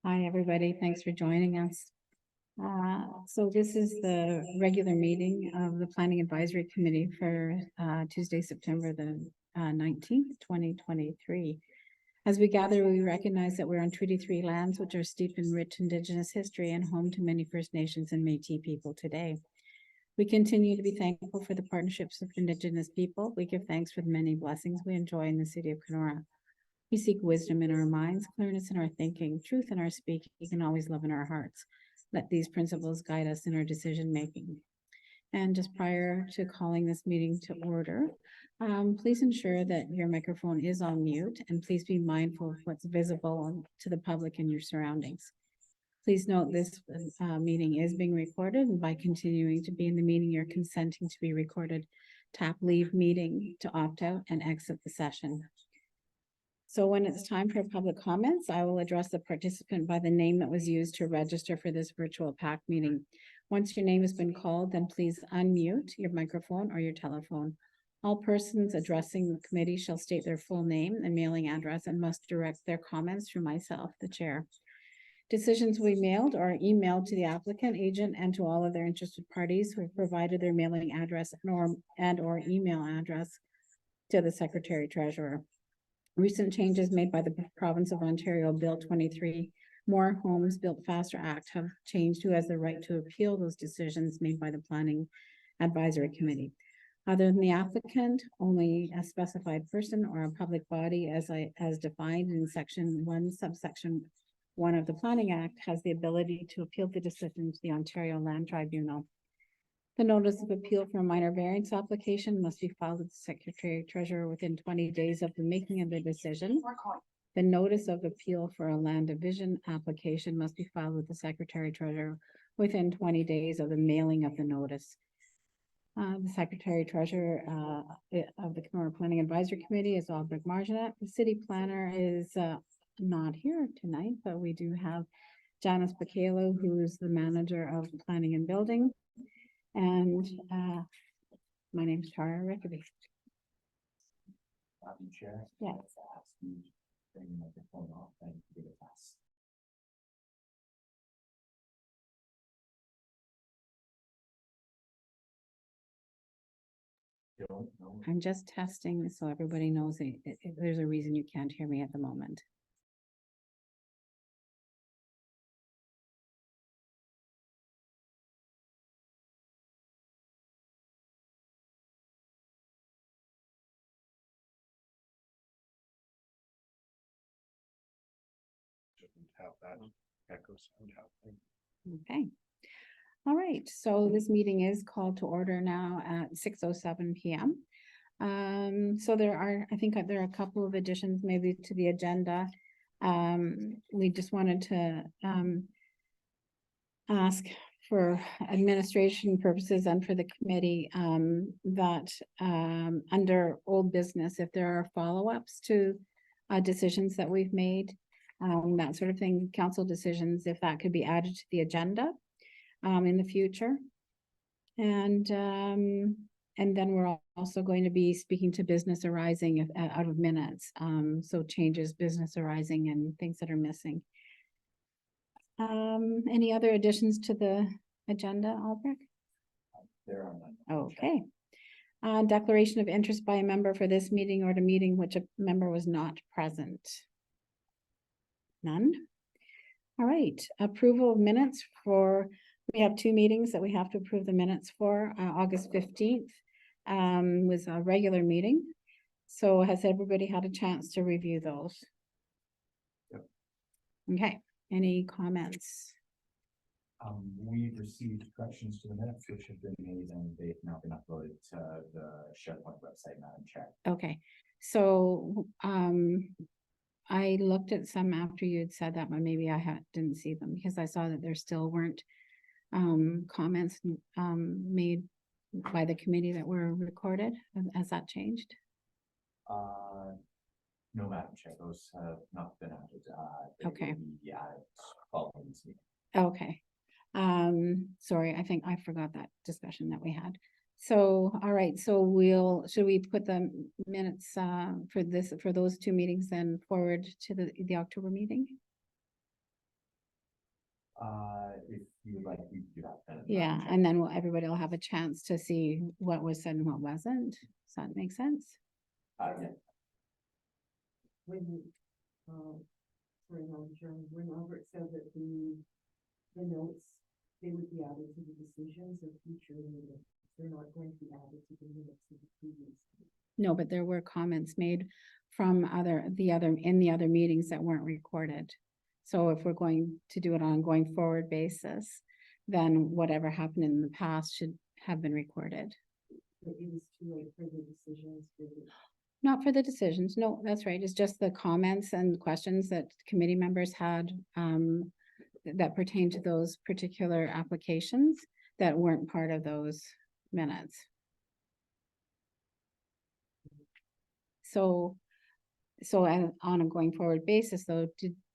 Hi, everybody. Thanks for joining us. So this is the regular meeting of the Planning Advisory Committee for Tuesday, September the 19th, 2023. As we gather, we recognize that we're on Treaty 3 lands, which are steeped in rich Indigenous history and home to many First Nations and Métis people today. We continue to be thankful for the partnerships of Indigenous people. We give thanks for the many blessings we enjoy in the city of Kenora. We seek wisdom in our minds, clearness in our thinking, truth in our speaking, and always love in our hearts. Let these principles guide us in our decision making. And just prior to calling this meeting to order, please ensure that your microphone is on mute, and please be mindful of what's visible to the public in your surroundings. Please note this meeting is being recorded, and by continuing to be in the meeting, you're consenting to be recorded. Tap leave meeting to opt out and exit the session. So when it's time for public comments, I will address the participant by the name that was used to register for this virtual PAC meeting. Once your name has been called, then please unmute your microphone or your telephone. All persons addressing the committee shall state their full name and mailing address and must direct their comments through myself, the chair. Decisions will be mailed or emailed to the applicant, agent, and to all other interested parties who have provided their mailing address and or email address to the Secretary Treasurer. Recent changes made by the province of Ontario, Bill 23, More Homes Built Faster Act, have changed who has the right to appeal those decisions made by the Planning Advisory Committee. Other than the applicant, only a specified person or a public body as defined in section 1, subsection 1 of the Planning Act has the ability to appeal the decision to the Ontario Land Tribunal. The notice of appeal for a minor variance application must be filed with the Secretary Treasurer within 20 days of the making of the decision. The notice of appeal for a land division application must be filed with the Secretary Treasurer within 20 days of the mailing of the notice. The Secretary Treasurer of the Kenora Planning Advisory Committee is Albrecht Marginet. The City Planner is not here tonight, but we do have Janice Bacalo, who is the Manager of Planning and Building. And my name is Tara Rickaby. Chair. Yeah. Bring the microphone off and give it a pass. I'm just testing so everybody knows there's a reason you can't hear me at the moment. Have that echo sound happening. Okay. All right. So this meeting is called to order now at 6:07 p.m. So I think there are a couple of additions maybe to the agenda. We just wanted to ask for administration purposes and for the committee that under old business, if there are follow-ups to decisions that we've made, that sort of thing, council decisions, if that could be added to the agenda in the future. And then we're also going to be speaking to business arising out of minutes. So changes, business arising, and things that are missing. Any other additions to the agenda, Albrecht? There are none. Okay. Declaration of interest by a member for this meeting or the meeting which a member was not present. None. All right. Approval of minutes we have two meetings that we have to approve the minutes for. August 15th was a regular meeting. So has everybody had a chance to review those? Yep. Okay. Any comments? We've received corrections to the minutes which have been made and they've now been uploaded to the SharePoint website, Madam Chair. Okay. So I looked at some after you had said that, but maybe I didn't see them because I saw that there still weren't comments made by the committee that were recorded. Has that changed? No, Madam Chair, those have not been added. Okay. Be added following this meeting. Okay. Sorry, I think I forgot that discussion that we had. So, all right, so should we put the minutes for those two meetings then forward to the October meeting? If you would like, we could do that. Then, Yeah, Madam Chair. and then everybody will have a chance to see what was said and what wasn't. Does that make sense? Yeah, When, sorry, Madam Chair, when Albert said that the notes, they would be added to the decisions of future meetings. They're not going to be added to the minutes of the previous. No, but there were comments made from in the other meetings that weren't recorded. So if we're going to do it on a going forward basis, then whatever happened in the past should have been recorded. But it was too late for the decisions. Not for the decisions. No, that's right. It's just the comments and questions that committee members had that pertain to those particular applications that weren't part of those minutes. So on a going forward basis, though,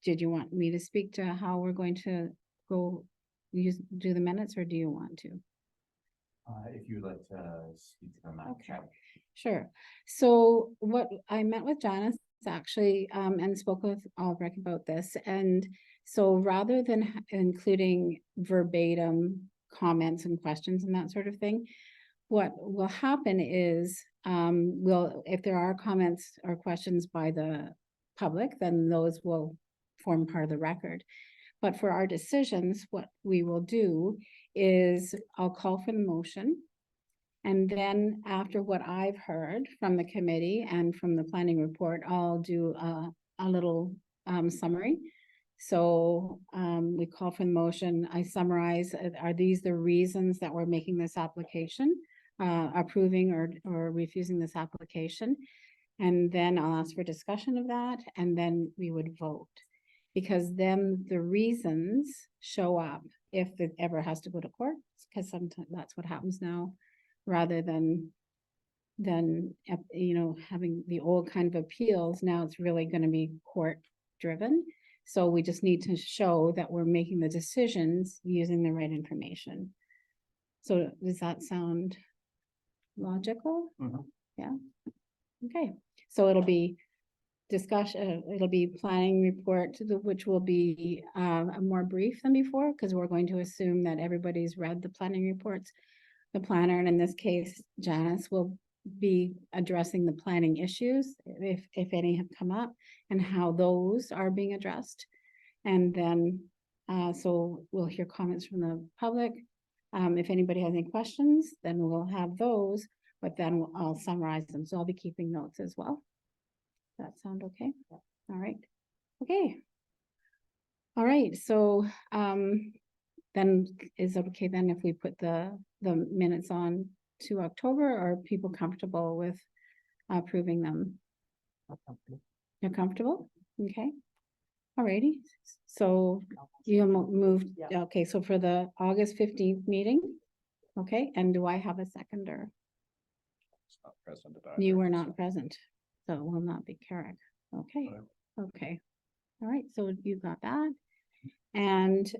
did you want me to speak to how we're going to do the minutes, or do you want to? if you would like to speak to them, Madam Chair. Sure. So what I met with Janice actually, and spoke with Albrecht about this. And so rather than including verbatim comments and questions and that sort of thing, what will happen is, if there are comments or questions by the public, then those will form part of the record. But for our decisions, what we will do is I'll call for the motion. And then after what I've heard from the committee and from the planning report, I'll do a little summary. So we call for the motion. I summarize, are these the reasons that we're making this application, approving or refusing this application? And then I'll ask for discussion of that, and then we would vote. Because then the reasons show up if it ever has to go to court, because sometimes that's what happens now, rather than having the old kind of appeals. Now it's really going to be court driven. So we just need to show that we're making the decisions using the right information. So does that sound logical? Mhm. Yeah. Okay. So it'll be discussion, it'll be planning report, which will be more brief than before, because we're going to assume that everybody's read the planning reports. The planner, and in this case, Janice, will be addressing the planning issues, if any have come up, and how those are being addressed. And then, so we'll hear comments from the public. If anybody has any questions, then we'll have those, but then I'll summarize them. So I'll be keeping notes as well. Does that sound okay? All right. Okay. All right. So, then is it okay then if we put the minutes on to October, or are people comfortable with approving them? You're comfortable? Okay. All righty. So you moved, okay, so for the August 15th meeting, okay, and do I have a seconder? Not present at You either, were so- not present, so it will not be Carrick. Okay, okay. All right, so you got that. And,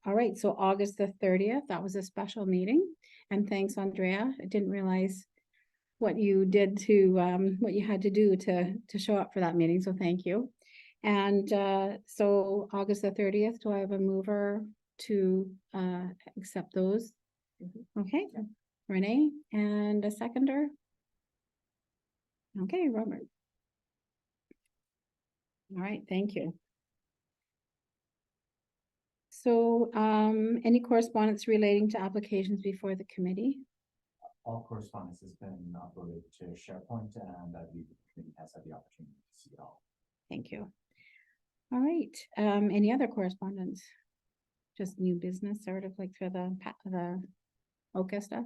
all right, so August the 30th, that was a special meeting. And thanks, Andrea. I didn't realize what you did to, what you had to do to show up for that meeting, so thank you. And, so August the 30th, do I have a mover to, accept those? Okay, Renee, and a seconder? Okay, Robert. All right, thank you. So, any correspondence relating to applications before the committee? All correspondence has been uploaded to SharePoint, and I believe the committee has had the opportunity to see it all. Thank you. All right, any other correspondence? Just new business, sort of like for the OCA stuff?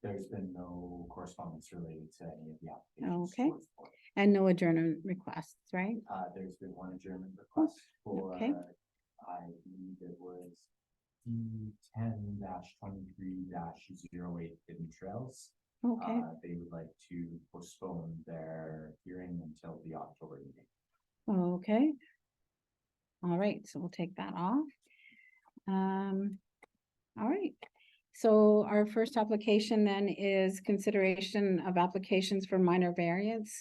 There's been no correspondence related to any of the applications. Okay. towards the board. And no adjournment requests, right? There's been one adjournment request for, Okay. I believe it was D10-23-08 Hidden Trails. Okay, They would like to postpone their hearing until the October meeting. okay. All right, so we'll take that off. All right. So our first application then is consideration of applications for minor variance.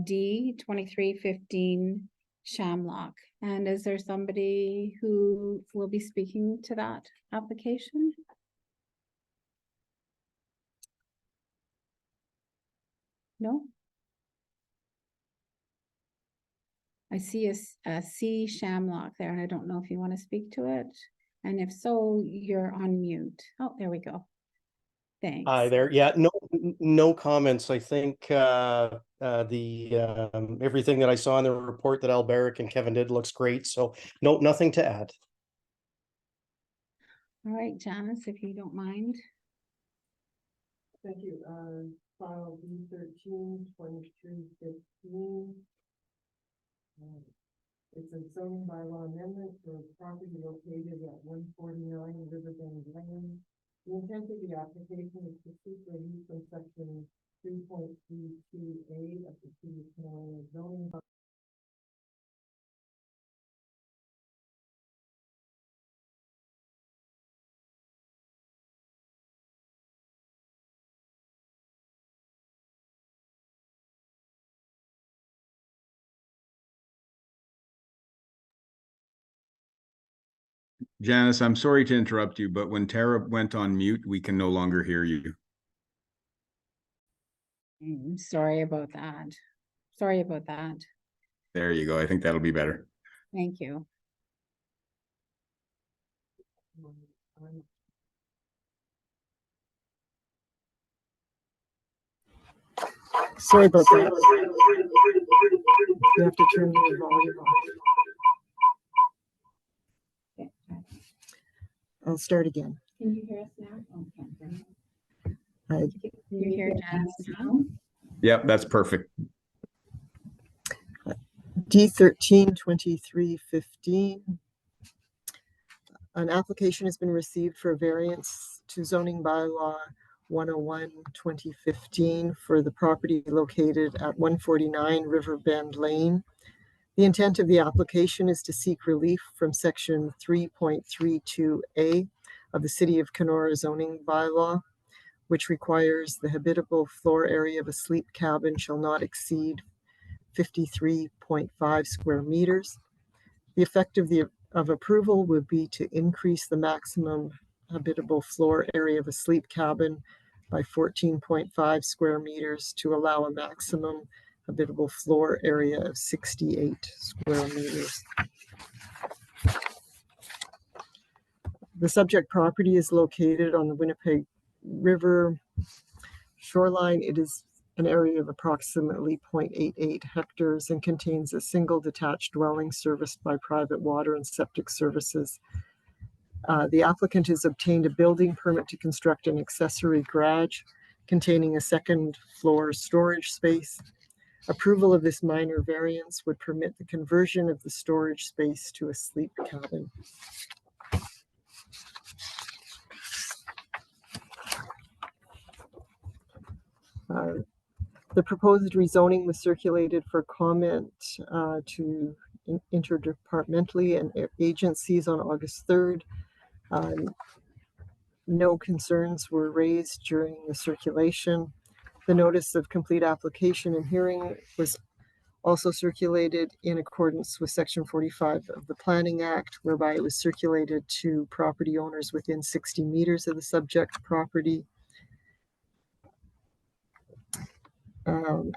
D 2315 Shamlock. And is there somebody who will be speaking to that application? No? I see a C Shamlock there, and I don't know if you want to speak to it. And if so, you're on mute. Oh, there we go. Thanks. Hi there. Yeah, no comments. I think everything that I saw in the report that Alberic and Kevin did looks great. So no, nothing to add. All right, Janice, if you don't mind. Thank you. File B13-2315. It's a zoning bylaw amendment for property located at 149 Riverbend Lane. The intent of the application is to seek relief from section 3.32A of the City of Kenora zoning bylaw. Janice, I'm sorry to interrupt you, but when Tara went on mute, we can no longer hear you. Sorry about that. Sorry about that. There you go. I think that'll be better. Thank you. Sorry about that. You have to turn the volume off. I'll start again. Can you hear us now? Okay. Can you hear Janice now? Yep, that's perfect. D13-2315. An application has been received for a variance to zoning bylaw 101-2015 for the property located at 149 Riverbend Lane. The intent of the application is to seek relief from section 3.32A of the City of Kenora zoning bylaw, which requires the habitable floor area of a sleep cabin shall not exceed 53.5 square meters. The effect of approval would be to increase the maximum habitable floor area of a sleep cabin by 14.5 square meters to allow a maximum habitable floor area of 68 square meters. The subject property is located on the Winnipeg River shoreline. It is an area of approximately 0.88 hectares and contains a single detached dwelling serviced by private water and septic services. The applicant has obtained a building permit to construct an accessory garage containing a second floor storage space. Approval of this minor variance would permit the conversion of the storage space to a sleep cabin. The proposed rezoning was circulated for comment to interdepartmentally and agencies on August 3rd. No concerns were raised during the circulation. The notice of complete application and hearing was also circulated in accordance with Section 45 of the Planning Act, whereby it was circulated to property owners within 60 meters of the subject property.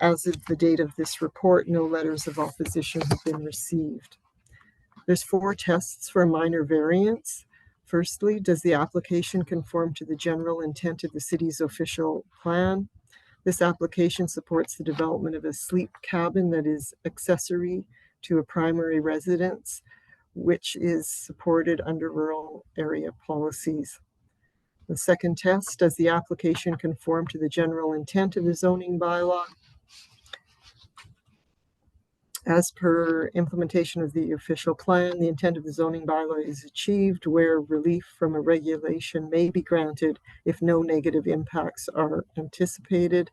As of the date of this report, no letters of opposition have been received. There's 4 tests for a minor variance. Firstly, does the application conform to the general intent of the city's official plan? This application supports the development of a sleep cabin that is accessory to a primary residence, which is supported under rural area policies. The second test, does the application conform to the general intent of the zoning bylaw? As per implementation of the official plan, the intent of the zoning bylaw is achieved where relief from a regulation may be granted if no negative impacts are anticipated.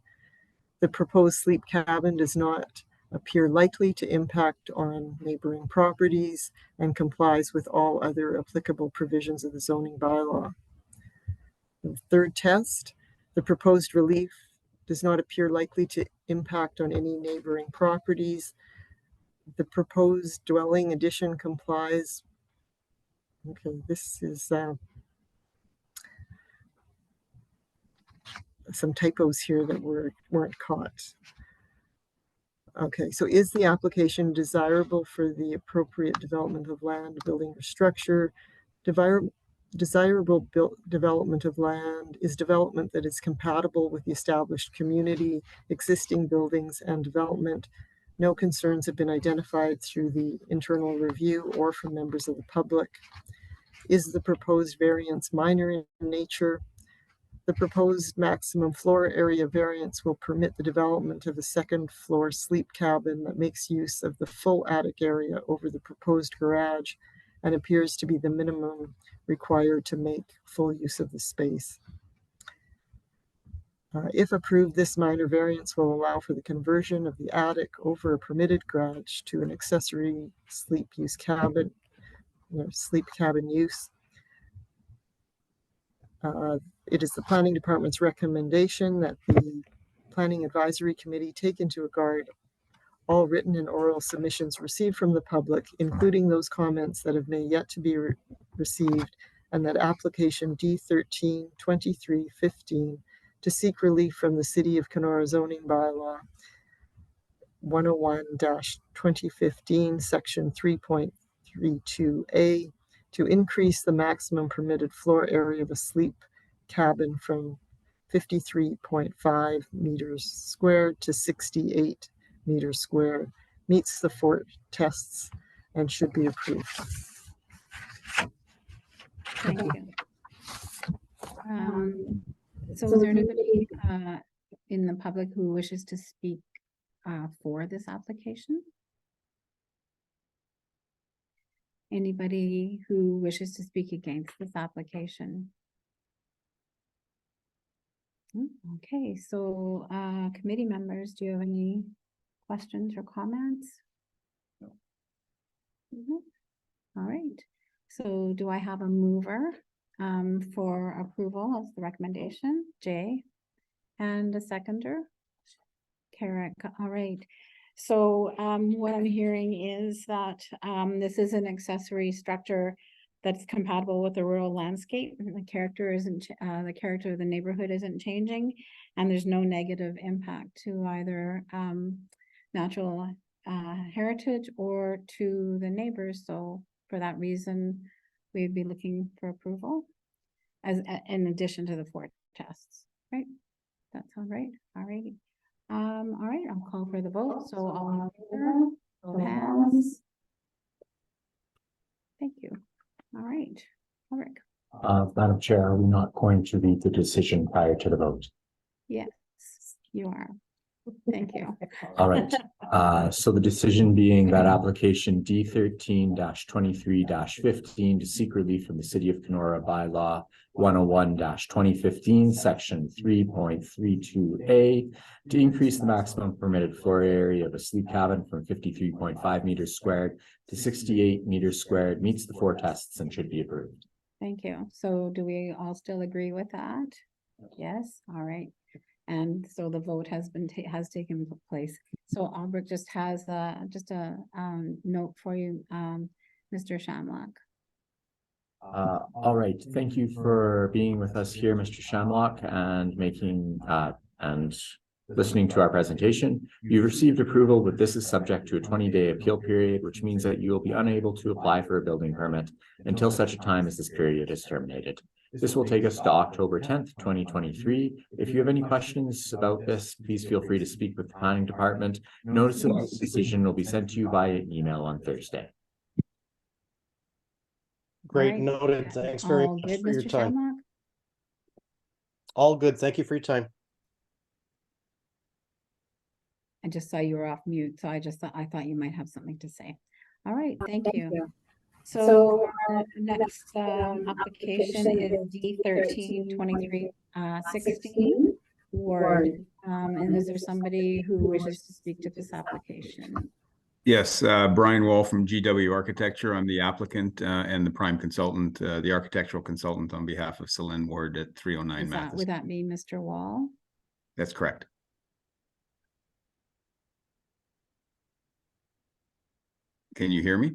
The proposed sleep cabin does not appear likely to impact on neighboring properties and complies with all other applicable provisions of the zoning bylaw. The third test, the proposed relief does not appear likely to impact on any neighboring properties. the proposed dwelling addition complies. Okay, this is some typos here that weren't caught. Okay, so is the application desirable for the appropriate development of land, building, or structure? Desirable development of land is development that is compatible with the established community, existing buildings, and development. No concerns have been identified through the internal review or from members of the public. Is the proposed variance minor in nature? The proposed maximum floor area variance will permit the development of a second floor sleep cabin that makes use of the full attic area over the proposed garage and appears to be the minimum required to make full use of the space. If approved, this minor variance will allow for the conversion of the attic over a permitted garage to an accessory sleep cabin use. It is the Planning Department's recommendation that the Planning Advisory Committee take into regard all written and oral submissions received from the public, including those comments that have yet to be received, and that application D13-2315 to seek relief from the City of Kenora zoning bylaw 101-2015, section 3.32A, to increase the maximum permitted floor area of a sleep cabin from 53.5 meters squared to 68 meters squared, meets the 4 tests and should be approved. Thank you. So is there anybody in the public who wishes to speak for this application? Anybody who wishes to speak against this application? Okay, so committee members, do you have any questions or comments? No. All right, so do I have a mover for approval of the recommendation? Jay, and a seconder? Carrick. All right. So what I'm hearing is that this is an accessory structure that's compatible with the rural landscape. The character isn't the character of the neighborhood isn't changing, and there's no negative impact to either natural heritage or to the neighbors. So for that reason, we'd be looking for approval as in addition to the 4 tests. Right? That sound right? All righty. All right, I'll call for the vote. So all in favor, hands. Thank you. All right, Ulrich. Madam Chair, are we not going to read the decision prior to the vote? Yes, you are. Thank you. All right. So the decision being that application D13-23-15 to seek relief from the City of Kenora bylaw 101-2015, section 3.32A, to increase the maximum permitted floor area of a sleep cabin from 53.5 meters squared to 68 meters squared, meets the 4 tests and should be approved. Thank you. So do we all still agree with that? Yes. All right. And so the vote has taken place. So Albert just has just a note for you, Mr. Shamlock. All right. Thank you for being with us here, Mr. Shamlock, and making and listening to our presentation. You've received approval, but this is subject to a 20-day appeal period, which means that you will be unable to apply for a building permit until such a time as this period is terminated. This will take us to October 10th, 2023. If you have any questions about this, please feel free to speak with the planning department. Notice of the decision will be sent to you via email on Thursday. Great, Right. noted. Thanks very All much good, for your Mr. time. Shamlock? All good. Thank you for your time. I just saw you were off mute, so I thought you might have something to say. All right, thank you. So the next application is D13-23-16 Ward. And is there somebody who wishes to speak to this application? Yes, Brian Wall from GW Architecture. I'm the applicant and the prime consultant, the architectural consultant on behalf of Celine Ward at 309 Mathis. Would that be Mr. Wall? That's correct. Can you hear me?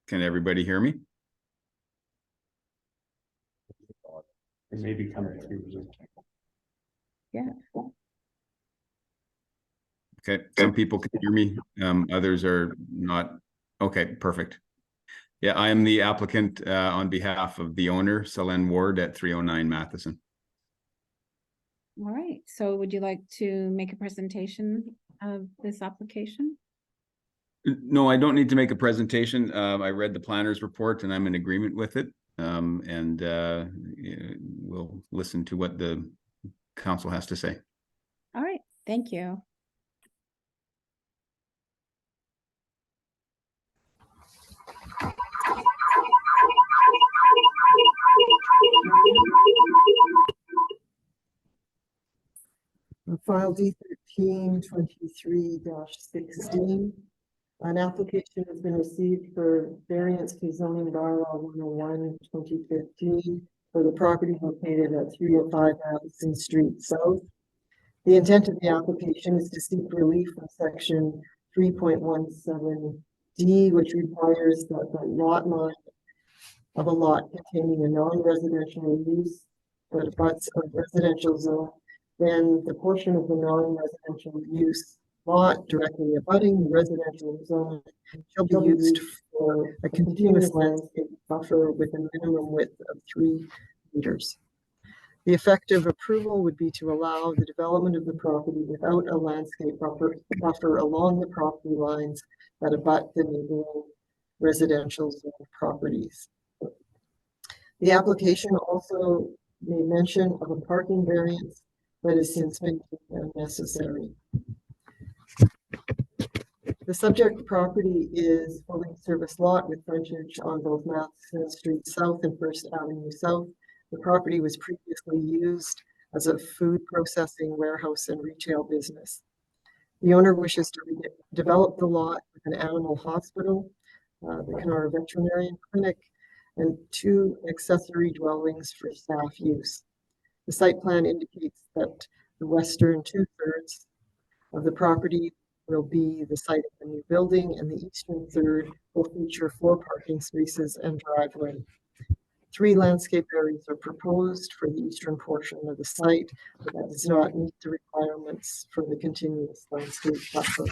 Can everybody hear me? It may be coming through. Yeah. Okay, some people can hear me, others are not. Okay, perfect. Yeah, I am the applicant on behalf of the owner, Selene Ward at 309 Matheson. All right, so would you like to make a presentation of this application? No, I don't need to make a presentation. I read the planner's report and I'm in agreement with it. We'll listen to what the council has to say. All right, thank you. File D13-23-16. An application has been received for variance to zoning bylaw 101/2015 for the property located at 305 Addison Street South. The intent of the application is to seek relief from section 3.17D, which requires that the lot line of a lot containing a non-residential use that abuts a residential zone, then the portion of the non-residential use lot directly abutting the residential zone shall be used for a continuous landscape buffer with a minimum width of 3 meters. The effective approval would be to allow the development of the property without a landscape buffer along the property lines that abut the neighboring residential zone properties. The application also made mention of a parking variance that has since been deemed unnecessary. The subject property is fully serviced lot with frontage on both Matheson Street South and First Avenue South. The property was previously used as a food processing warehouse and retail business. The owner wishes to develop the lot with an animal hospital, the Kenora Veterinarian Clinic, and 2 accessory dwellings for staff use. The site plan indicates that the western 2/3 of the property will be the site of the new building, and the eastern third will feature 4 parking spaces and driveway. 3 landscape areas are proposed for the eastern portion of the site, but that does not meet the requirements for the continuous landscape buffer.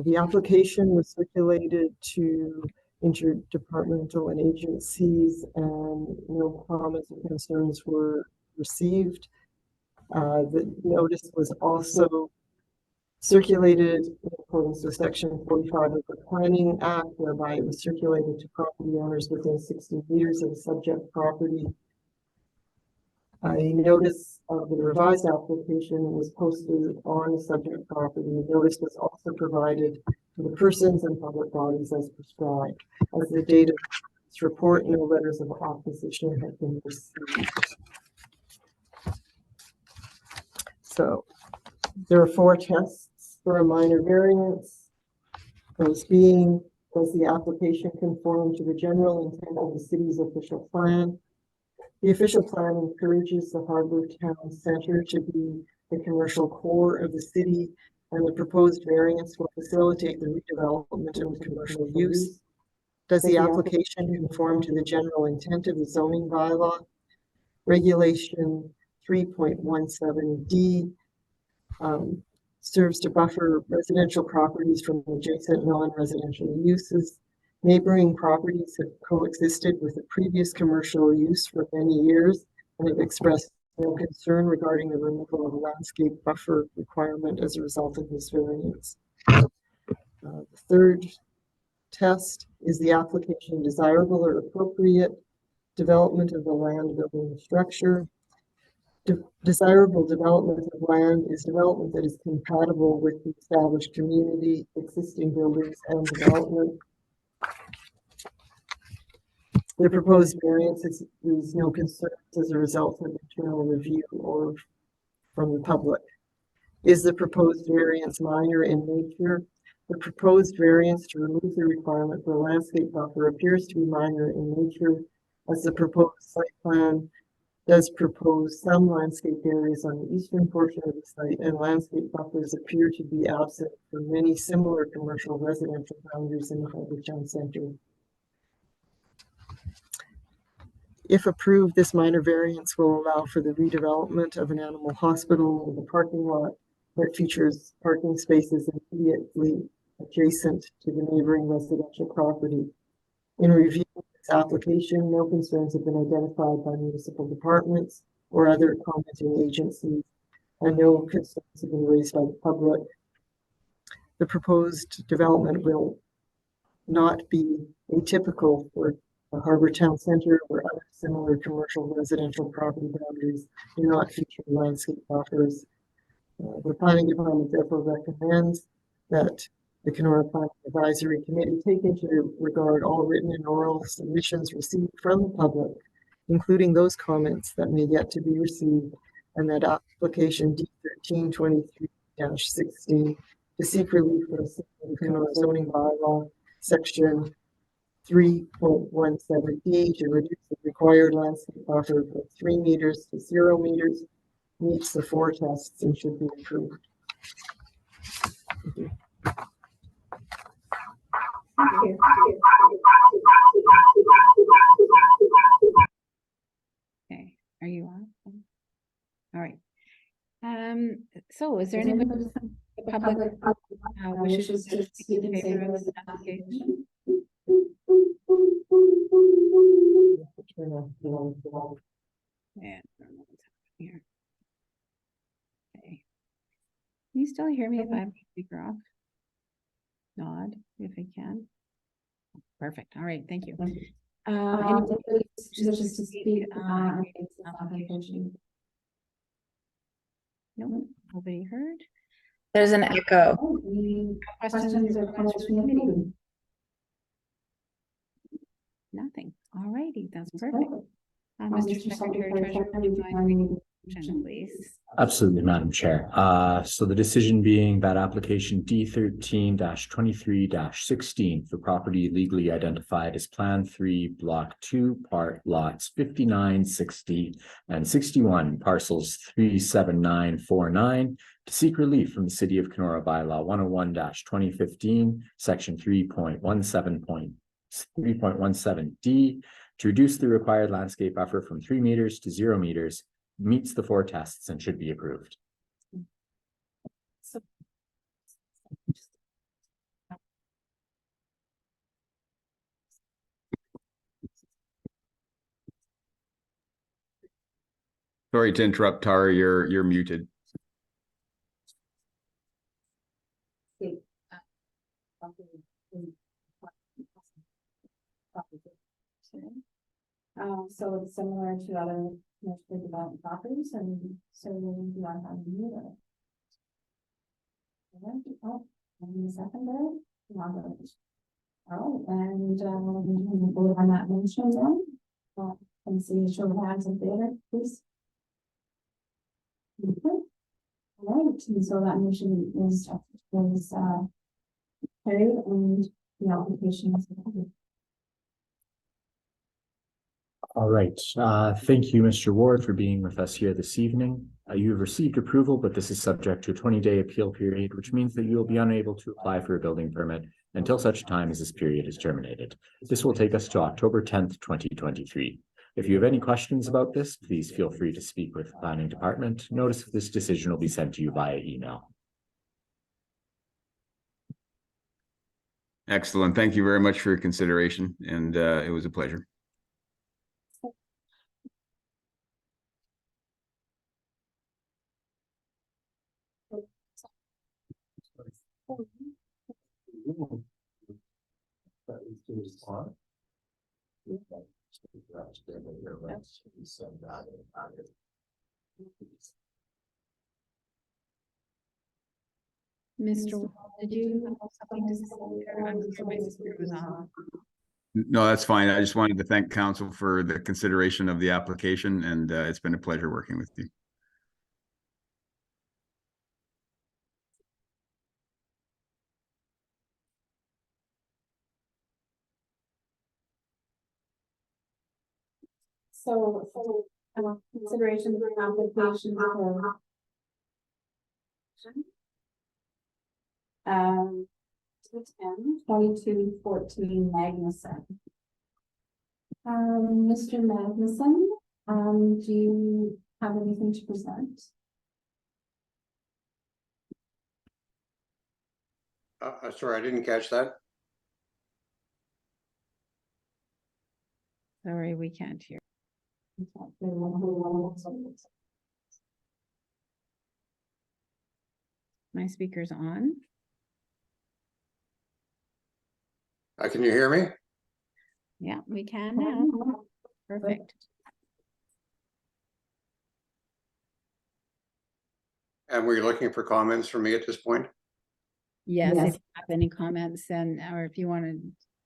The application was circulated to interdepartmental and agencies, and no comments or concerns were received. The notice was also circulated in accordance with section 45 of the Planning Act, whereby it was circulated to property owners within 60 meters of the subject property. A notice of the revised application was posted on the subject property. The notice was also provided to the persons and public bodies as prescribed. As the date of this report, no letters of opposition have been received. So there are 4 tests for a minor variance. Those being, does the application conform to the general intent of the city's official plan? The official plan encourages the Harbor Town Center to be the commercial core of the city, and the proposed variance will facilitate the redevelopment of commercial use. Does the application conform to the general intent of the zoning bylaw? Regulation 3.17D serves to buffer residential properties from adjacent non-residential uses. Neighboring properties have coexisted with a previous commercial use for many years and have expressed no concern regarding the removal of a landscape buffer requirement as a result of this variance. The third test is the application desirable or appropriate development of the land, building, and structure. Desirable development of land is development that is compatible with the established community, existing buildings, and development. The proposed variance is no concerns as a result of internal review or from the public. Is the proposed variance minor in nature? The proposed variance to remove the requirement for a landscape buffer appears to be minor in nature, as the proposed site plan does propose some landscape areas on the eastern portion of the site, and landscape buffers appear to be absent for many similar commercial residential boundaries in the Harbor Town Center. If approved, this minor variance will allow for the redevelopment of an animal hospital with a parking lot that features parking spaces immediately adjacent to the neighboring residential property. In reviewing this application, no concerns have been identified by municipal departments or other commenting agencies, and no concerns have been raised by the public. The proposed development will not be atypical for the Harbor Town Center or other similar commercial residential property boundaries do not feature landscape buffers. The planning department therefore recommends that the Kenora Planning Advisory Committee take into regard all written and oral submissions received from the public, including those comments that may yet to be received, and that application D1323-16 to seek relief from the Kenora zoning bylaw section 3.17D to reduce the required landscape buffer from 3 meters to 0 meters meets the 4 tests and should be approved. Thank you. Okay, are you on? All right. So is there anybody from the public wishes to speak in favor of this application? Yeah, I don't know what's happening here. Okay. Can you still hear me if I have my speaker off? Nod if I can. Perfect. All right, thank you. Anybody wishes to speak against this application? No, nobody heard. There's an echo. Any questions or comments from the committee? Nothing. All righty, that's perfect. Mr. Secretary Treasurer, would you mind reading the motion, please? Absolutely, Madam Chair. So the decision being that application D13-23-16 for property legally identified as Plan 3, Block 2, Part Lots 59, 60, and 61, parcels 37949, to seek relief from the City of Kenora Bylaw 101-2015, Section 3.17D, to reduce the required landscape buffer from 3 meters to 0 meters, meets the 4 tests and should be approved. Sorry to interrupt, Tara, you're muted. So it's similar to other commercially developed properties, and so we do not have to move it. Oh, and the second there, oh, and we vote on that motion then. And see a show of hands in favor, please. Okay. All right, and so that motion is carried and the application is approved. All right. Thank you, Mr. Ward, for being with us here this evening. You have received approval, but this is subject to a 20-day appeal period, which means that you will be unable to apply for a building permit until such time as this period is terminated. This will take us to October 10th, 2023. If you have any questions about this, please feel free to speak with the planning department. Notice of this decision will be sent to you via email. Excellent. Thank you very much for your consideration, and it was a pleasure. Mr. Wall, did you have something to say? I'm sorry, my speaker was on. No, that's fine. I just wanted to thank council for the consideration of the application, and it's been a pleasure working with you. So Consideration of application for 2214 Magnuson. Mr. Magnuson, do you have anything to present? Sorry, I didn't catch that. Sorry, we can't hear. My speaker's on. Can you hear me? Yeah, we can now. Perfect. And were you looking for comments from me at this point? Yes, if you have any comments and, or if you want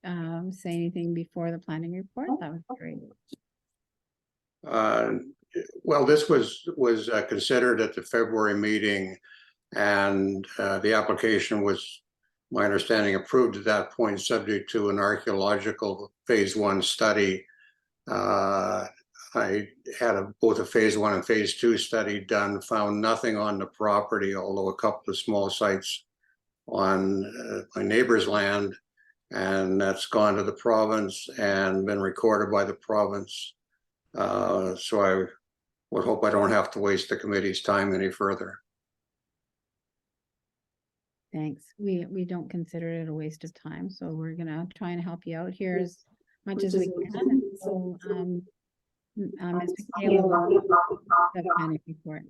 to say anything before the planning report, that would be great. Well, this was considered at the February meeting, and the application was, my understanding, approved at that point, subject to an archaeological phase 1 study. I had both a phase 1 and phase 2 study done, found nothing on the property, although a couple of small sites on my neighbor's land, and that's gone to the province and been recorded by the province. So I would hope I don't have to waste the committee's time any further. Thanks. We don't consider it a waste of time, so we're gonna try and help you out here as much as we can. So, Ms. McHale, the planning report.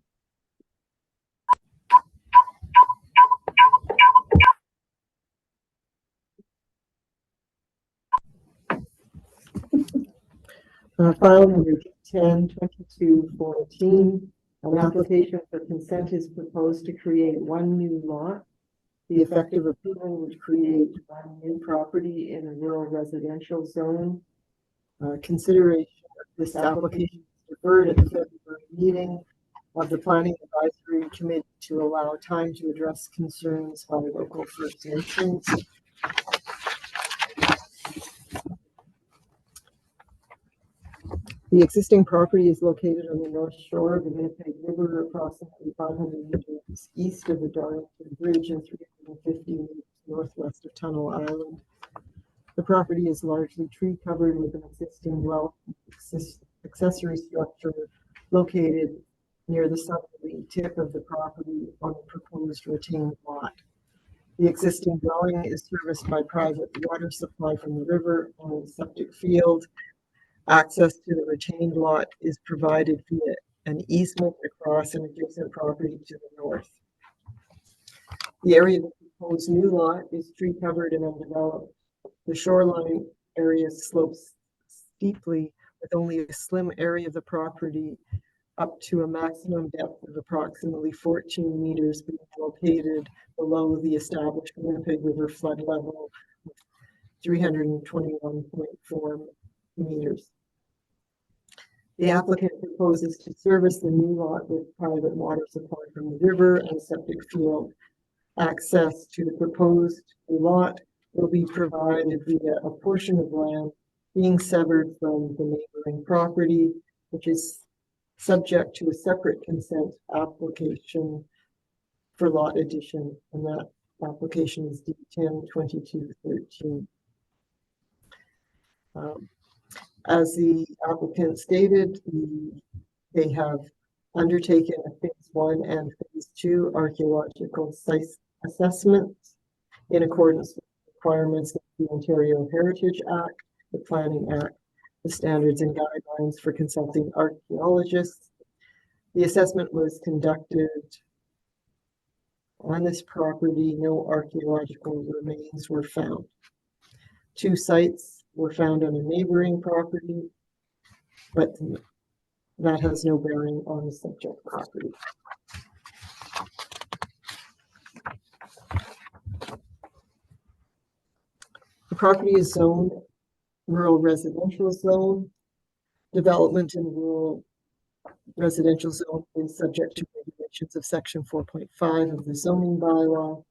File number 10-2214, an application for consent is proposed to create one new lot. The effective approval would create one new property in a rural residential zone. Consideration of this application is deferred at the February meeting of the Planning Advisory Committee to allow time to address concerns by local First Nations. The existing property is located on the north shore of the Winnipeg River, approximately 500 meters east of the Darlington Bridge and 350 meters northwest of Tunnel Island. The property is largely tree covered with an existing accessory structure located near the southerly tip of the property on the proposed retained lot. The existing dwelling is serviced by private water supply from the river and a septic field. Access to the retained lot is provided via an easement across an adjacent property to the north. The area of the proposed new lot is tree covered and undeveloped. The shoreline area slopes steeply with only a slim area of the property up to a maximum depth of approximately 14 meters being located below the established Winnipeg River flood level of 321.4 meters. The applicant proposes to service the new lot with private water supply from the river and septic field. Access to the proposed lot will be provided via a portion of land being severed from the neighboring property, which is subject to a separate consent application for lot addition, and that application is D10-2213. As the applicant stated, they have undertaken a phase 1 and phase 2 archaeological site assessments in accordance with requirements of the Ontario Heritage Act, the Planning Act, the standards and guidelines for consulting archaeologists. The assessment was conducted on this property. No archaeological remains were found. 2 sites were found on a neighboring property, but that has no bearing on the subject property. The property is zoned rural residential zone. Development in the rural residential zone is subject to regulations of section 4.5 of the zoning bylaw.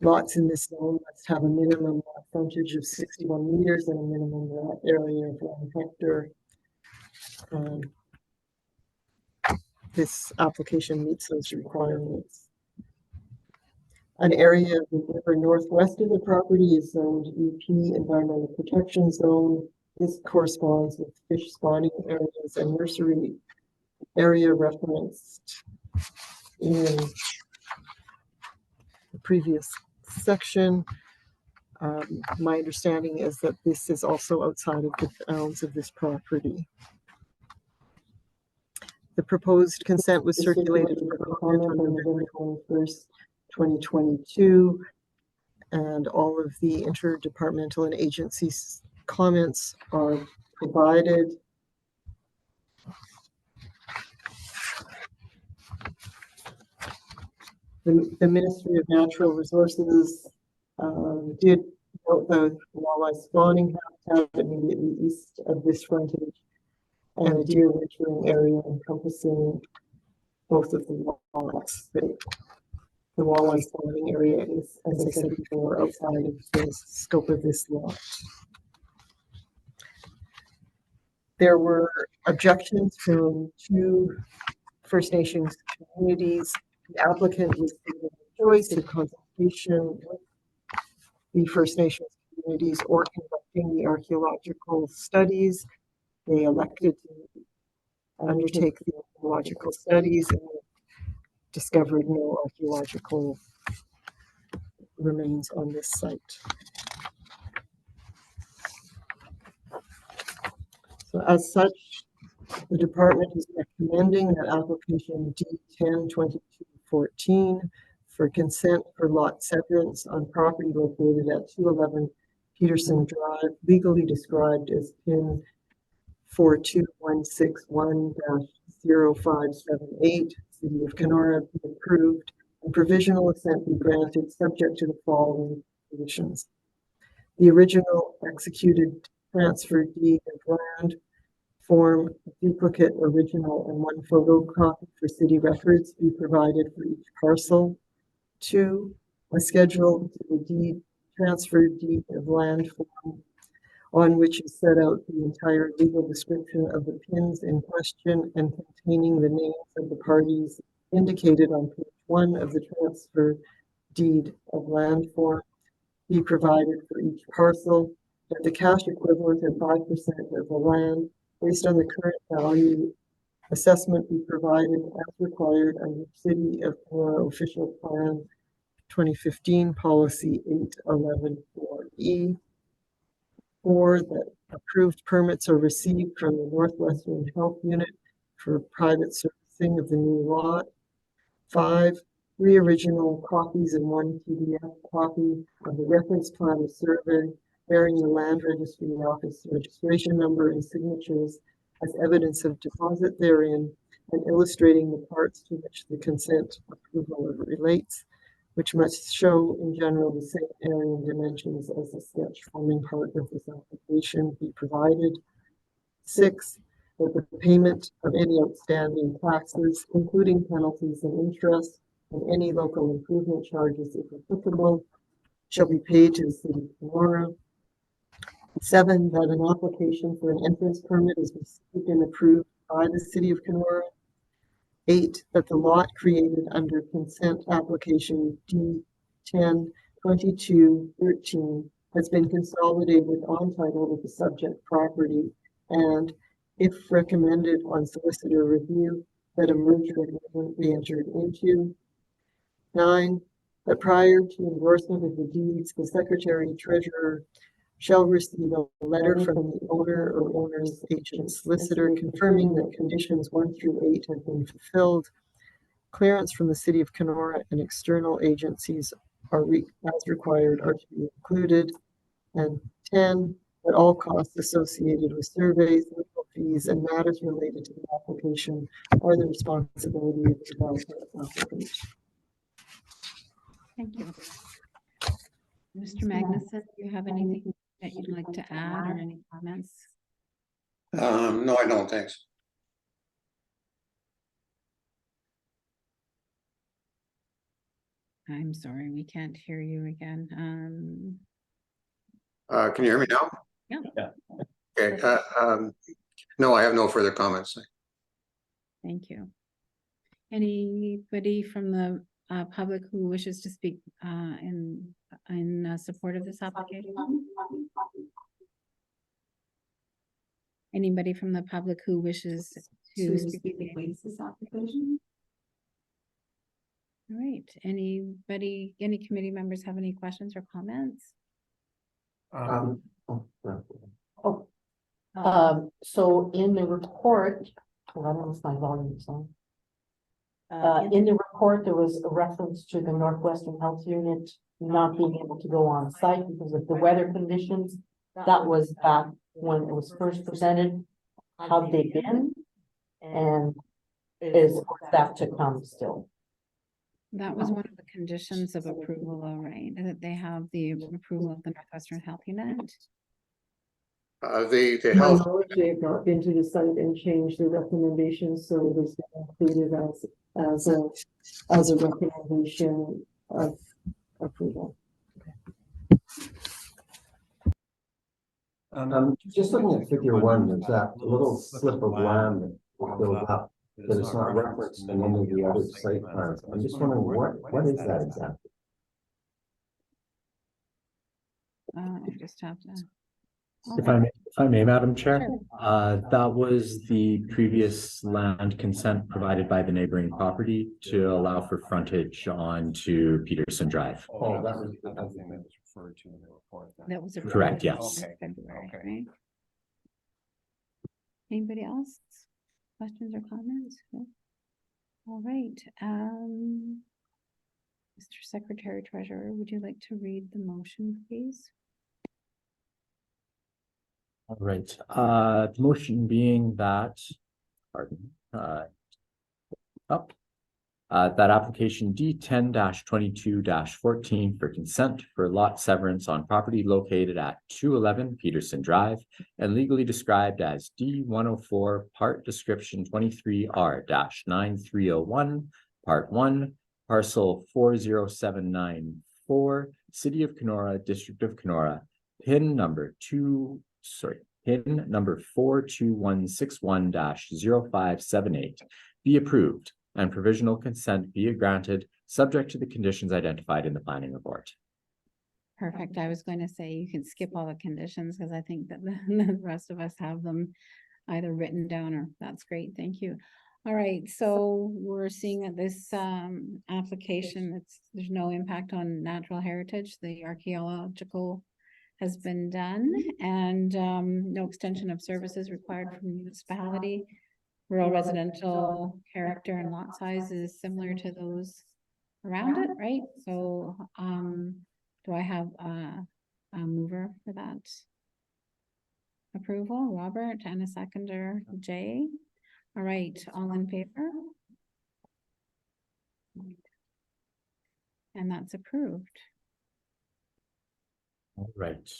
Lots in this zone must have a minimum lot frontage of 61 meters and a minimum lot area of 1 hectare. This application meets those requirements. An area of the river northwest of the property is zoned EP Environmental Protection Zone. This corresponds with fish spawning areas and nursery area referenced in the previous section. My understanding is that this is also outside of the bounds of this property. The proposed consent was circulated for comment on November 21st, 2022, and all of the interdepartmental and agency comments are provided. The Ministry of Natural Resources did note the walleye spawning habitat immediately east of this frontage and a deer wintering area encompassing both of the walleyes. The walleye spawning area is, as I said before, outside of the scope of this lot. There were objections from 2 First Nations communities. The applicant was given a choice of consultation with the First Nations communities or conducting the archaeological studies. They elected to undertake the archaeological studies and discovered no archaeological remains on this site. So as such, the department is recommending that application D10-2214 for consent for lot severance on property located at 211 Peterson Drive, legally described as PIN 42161-0578, City of Kenora, be approved, and provisional assent be granted subject to the following conditions. The original executed transfer deed of land form, duplicate, original, and 1 photocopy for city records be provided for each parcel. 2, a schedule to the deed, transfer deed of land form on which is set out the entire legal description of the pins in question and containing the names of the parties indicated on page 1 of the transfer deed of land form be provided for each parcel, that the cash equivalent of 5% of the land based on the current value assessment be provided as required under City of Kenora Official Plan 2015 Policy 8114E. 4, that approved permits are received from the Northwestern Health Unit for private servicing of the new lot. 5, 3 original copies and 1 PDF copy of the reference plan of survey bearing the land registry office registration number and signatures as evidence of deposit therein and illustrating the parts to which the consent approval relates, which must show in general the same area and dimensions as the sketch forming part of this application be provided. 6, that the payment of any outstanding taxes, including penalties and interest, and any local improvement charges, if applicable, shall be paid to the City of Kenora. 7, that an application for an entrance permit is received and approved by the City of Kenora. 8, that the lot created under consent application D10-2213 has been consolidated on title with the subject property, and if recommended on solicitor review, that a merger agreement be entered into. 9, that prior to endorsement of the deeds, the Secretary Treasurer shall receive a letter from the owner or owner's agent solicitor confirming that conditions 1 through 8 have been fulfilled. Clearance from the City of Kenora and external agencies are as required are to be included. And 10, that all costs associated with surveys, legal fees, and matters related to the application are the responsibility of the developer applicant. Thank you. Mr. Magnuson, do you have anything that you'd like to add or any comments? No, I don't, thanks. I'm sorry, we can't hear you again. Can you hear me now? Yeah. Okay, No, I have no further comments. Thank you. Anybody from the public who wishes to speak in support of this application? Anybody from the public who wishes to speak against this application? All right, anybody, any committee members have any questions or comments? So in the report, I don't know if my volume's on. In the report, there was a reference to the Northwestern Health Unit not being able to go on site because of the weather conditions. That was back when it was first presented. Have they been? And is that to come still? That was one of the conditions of approval, though, right? That they have the approval of the Northwestern Health Unit. The My health, knowledge, they have not been to the site and changed the recommendations, so it was included as a recommendation of approval. Just looking at figure one, there's that little slip of land that was built up, but it's not referenced in any of the other site plans. I'm just wondering, what is that exactly? I just have to. If I may, Madam Chair, that was the previous land consent provided by the neighboring property to allow for frontage onto Peterson Drive. Oh, that was the thing that was referred to in the report. That was approved Correct, in yes. February, right? Anybody else? Questions or comments? No? All right. Mr. Secretary Treasurer, would you like to read the motion, please? All right, the motion being that, that application D 10-22-14 for consent for lot severance on property located at 211 Peterson Drive and legally described as D 104 part description 23R-9301 part 1 parcel 40794 City of Kenora, District of Kenora, PIN number 42161-0578 be approved and provisional consent be granted subject to the conditions identified in the planning report. Perfect. I was going to say you can skip all the conditions because I think that the rest of us have them either written down or that's great. Thank you. All right. So we're seeing that this application, there's no impact on natural heritage. The archaeological has been done and no extension of services required from the municipality. Rural residential character and lot size is similar to those around it, right? So do I have a mover for that approval? Robert, and a seconder, Jay. All right, all in favor? And that's approved. All right.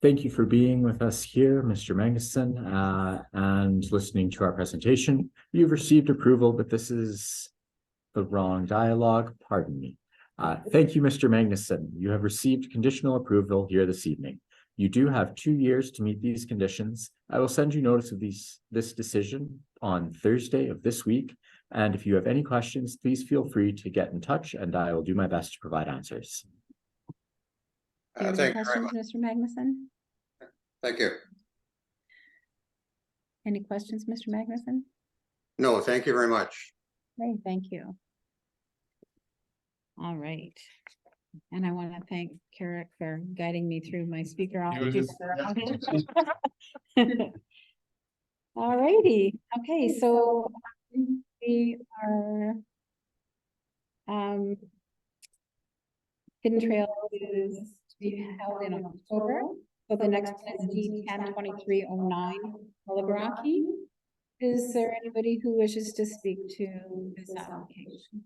Thank you for being with us here, Mr. Magnuson, and listening to our presentation. You've received approval, but this is the wrong dialogue. Pardon me. Thank you, Mr. Magnuson. You have received conditional approval here this evening. You do have 2 years to meet these conditions. I will send you notice of this decision on Thursday of this week. And if you have any questions, please feel free to get in touch and I will do my best to provide answers. Do you have any questions, Mr. Magnuson? Thank you. Any questions, Mr. Magnuson? No, thank you very much. Great, thank you. All right. And I want to thank Carrick for guiding me through my speaker options. All righty. Okay, so we are Hidden Trail is to be held in October. So the next one is D 10-2309 Oligarchy. Is there anybody who wishes to speak to this application?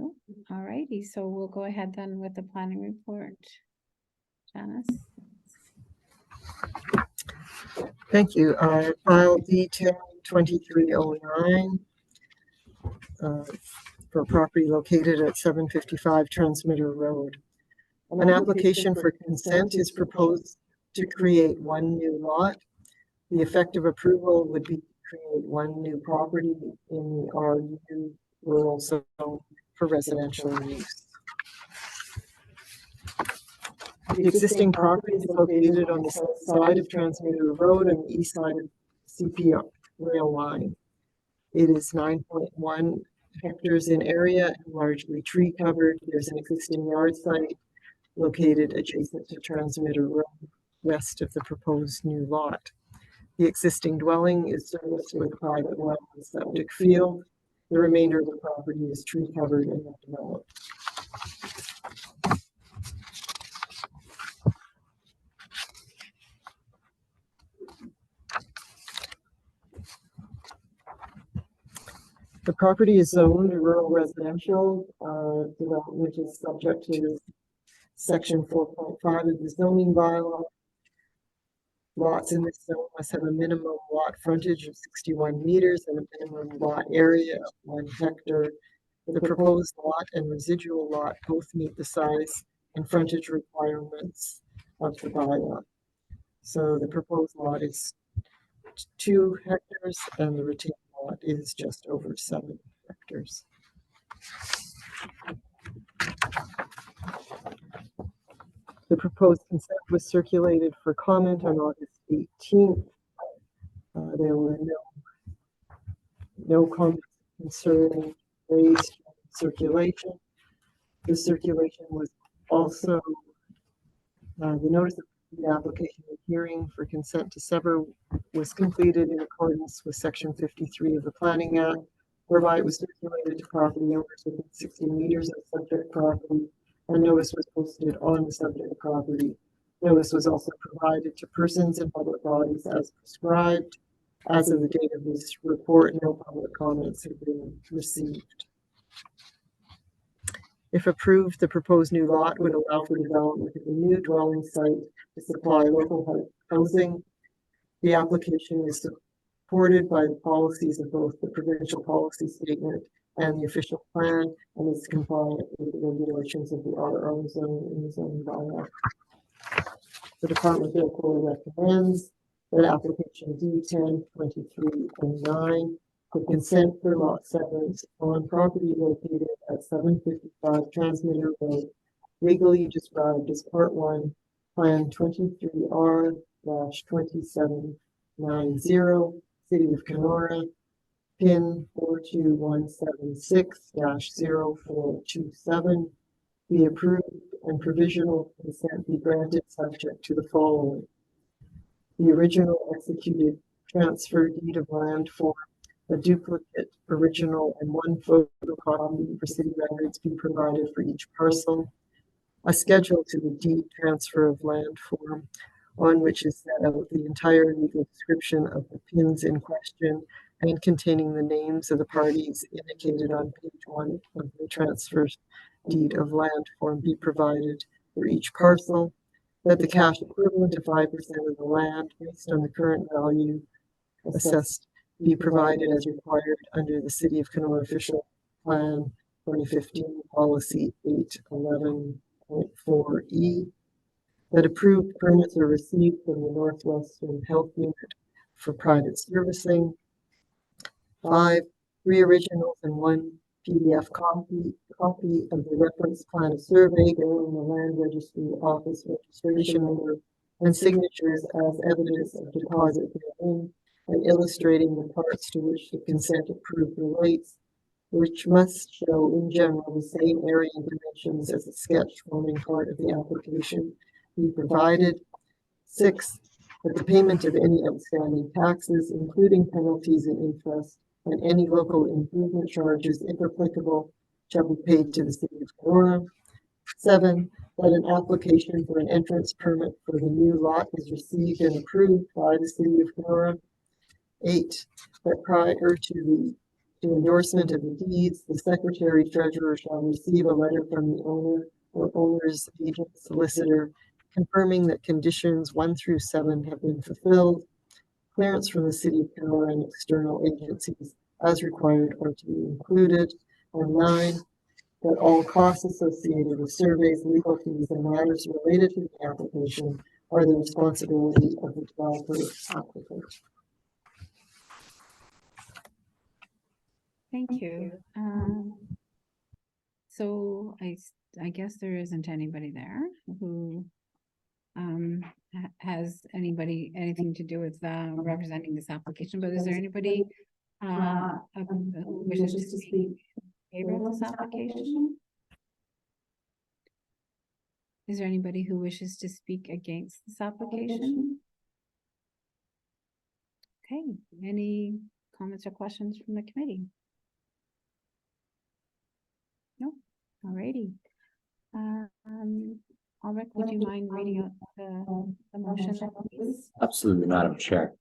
Oh, all righty, so we'll go ahead then with the planning report. Janice? Thank you. File D 10-2309 for property located at 755 Transmitter Road. An application for consent is proposed to create one new lot. The effective approval would be to create one new property in the RU rural zone for residential use. The existing property is located on the south side of Transmitter Road and the east side of CP rail line. It is 9.1 hectares in area and largely tree covered. There's an existing yard site located adjacent to Transmitter Road, west of the proposed new lot. The existing dwelling is serviced with private well and septic field. The remainder of the property is tree covered and undeveloped. The property is zoned rural residential. Development is subject to section 4.5 of the zoning bylaw. Lots in this zone must have a minimum lot frontage of 61 meters and a minimum lot area of 1 hectare. The proposed lot and residual lot both meet the size and frontage requirements of the bylaw. So the proposed lot is 2 hectares and the retained lot is just over 7 hectares. The proposed consent was circulated for comment on August 18th. There were no comments concerning raised circulation. The circulation was also the notice of the application of hearing for consent to sever was completed in accordance with section 53 of the Planning Act, whereby it was circulated to property owners within 60 meters of subject property. A notice was posted on the subject property. Notice was also provided to persons and public bodies as prescribed. As of the date of this report, no public comments have been received. If approved, the proposed new lot would allow for development of a new dwelling site to supply local housing. The application is supported by the policies of both the provincial policy statement and the official plan, and is compliant with the regulations of the RO zone in the zoning bylaw. The department therefore recommends that application D10, 23, and 9 for consent for lot severance on property located at 755 Transmitter Road, legally described as Part 1, Plan 23R-2790, City of Kenora, PIN 42176-0427, be approved and provisional consent be granted subject to the following. The original executed transfer deed of land form, a duplicate original and 1 photocopy for city records be provided for each parcel. A schedule to the deed transfer of land form on which is set out the entire legal description of the pins in question and containing the names of the parties indicated on page 1 of the transfer deed of land form be provided for each parcel. That the cash equivalent of 5% of the land based on the current value assessed be provided as required under the City of Kenora Official Plan 2015 Policy 811.4E. That approved permits are received from the Northwestern Health Unit for private servicing. 5, 3 originals and 1 PDF copy of the reference plan of survey bearing the land registry office registration number and signatures as evidence of deposit therein, and illustrating the parts to which the consent approved relates, which must show in general the same area and dimensions as the sketch forming part of the application be provided. 6, that the payment of any outstanding taxes, including penalties and interest, and any local improvement charges, if applicable, shall be paid to the City of Kenora. 7, that an application for an entrance permit for the new lot is received and approved by the City of Kenora. 8, that prior to endorsement of the deeds, the Secretary Treasurer shall receive a letter from the owner or owner's agent solicitor confirming that conditions 1 through 7 have been fulfilled. Clearance from the City of Kenora and external agencies as required are to be included. And 9, that all costs associated with surveys, legal fees, and matters related to the application are the responsibility of the developer applicant. Thank you. So I guess there isn't anybody there who has anything to do with representing this application, but is there anybody who wishes to speak in favor of this application? Is there anybody who wishes to speak against this application? Okay, any comments or questions from the committee? No, alrighty. Ulrich, would you mind reading out the motion, please? Absolutely, Madam Chair.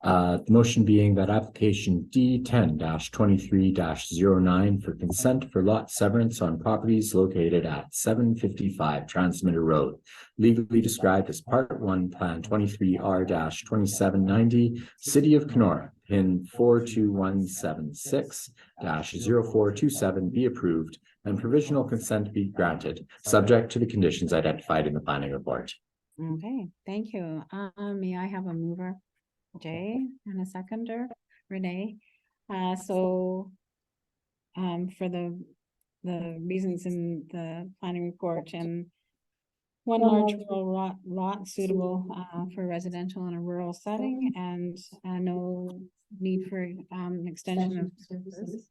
The motion being that application D 10-23-09 for consent for lot severance on properties located at 755 Transmitter Road, legally described as Part 1, Plan 23R-2790, City of Kenora, PIN 42176-0427 be approved and provisional consent be granted, subject to the conditions identified in the planning report. Okay, thank you. May I have a mover? Jay, and a seconder, Renee. For the reasons in the planning report, and one large rural lot suitable for residential in a rural setting, and no need for extension of services.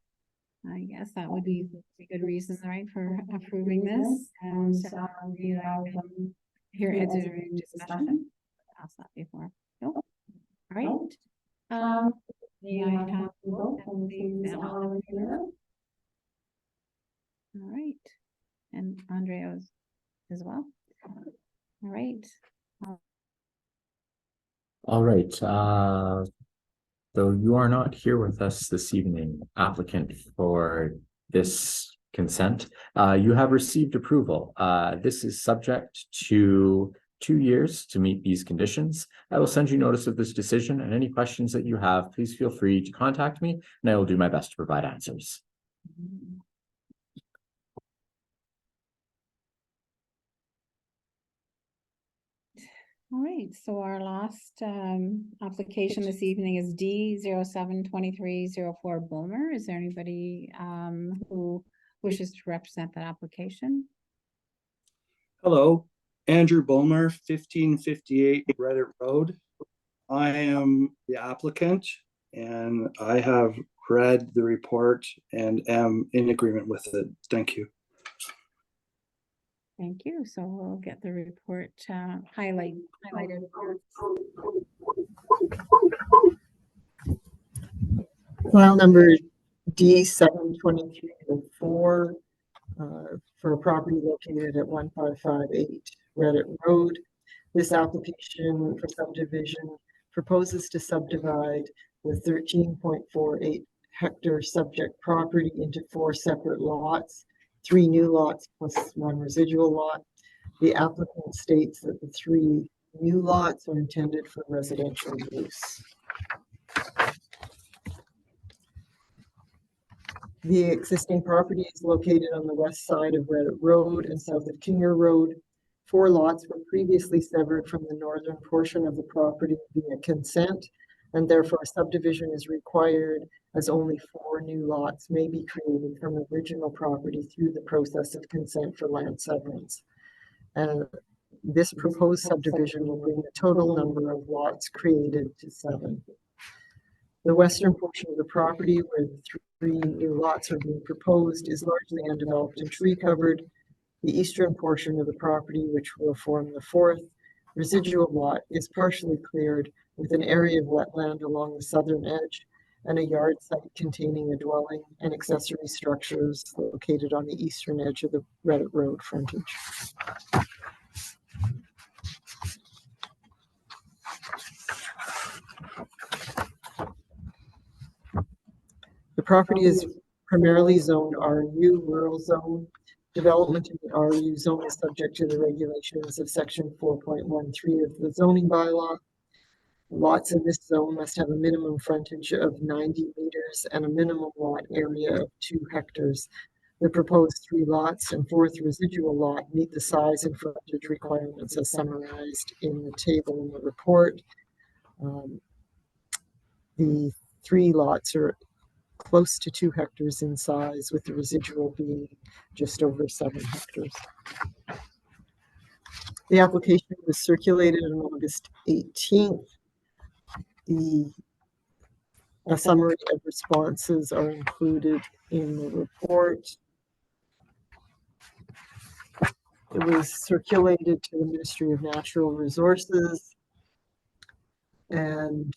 I guess that would be a good reason, right, for approving this. And here it's a discussion. Ask that before. Nope. All right. May I have a vote and please all in favor? All right. And Andrea as well. All right. All right. Though you are not here with us this evening, applicant, for this consent, you have received approval. This is subject to 2 years to meet these conditions. I will send you notice of this decision, and any questions that you have, please feel free to contact me and I will do my best to provide answers. All right, so our last application this evening is D 072304 Bulmer. Is there anybody who wishes to represent that application? Hello, Andrew Bulmer, 1558 Reddit Road. I am the applicant and I have read the report and am in agreement with it. Thank you. Thank you. So we'll get the report highlighted. File number D72304 for a property located at 1558 Reddit Road. This application for subdivision proposes to subdivide the 13.48 hectare subject property into 4 separate lots, 3 new lots plus 1 residual lot. The applicant states that the 3 new lots are intended for residential use. The existing property is located on the west side of Reddit Road and south of Kenora Road. 4 lots were previously severed from the northern portion of the property via consent, and therefore a subdivision is required, as only 4 new lots may be created from original property through the process of consent for land severance. And this proposed subdivision will bring the total number of lots created to 7. The western portion of the property, where the 3 new lots are being proposed, is largely undeveloped and tree covered. The eastern portion of the property, which will form the 4th residual lot, is partially cleared with an area of wetland along the southern edge and a yard site containing a dwelling and accessory structures located on the eastern edge of the Reddit Road frontage. The property is primarily zoned RU, rural zone. Development in the RU zone is subject to the regulations of section 4.13 of the zoning bylaw. Lots in this zone must have a minimum frontage of 90 meters and a minimum lot area of 2 hectares. The proposed 3 lots and 4th residual lot meet the size and frontage requirements as summarized in the table in the report. The 3 lots are close to 2 hectares in size, with the residual being just over 7 hectares. The application was circulated on August 18th. A summary of responses are included in the report. It was circulated to the Ministry of Natural Resources, and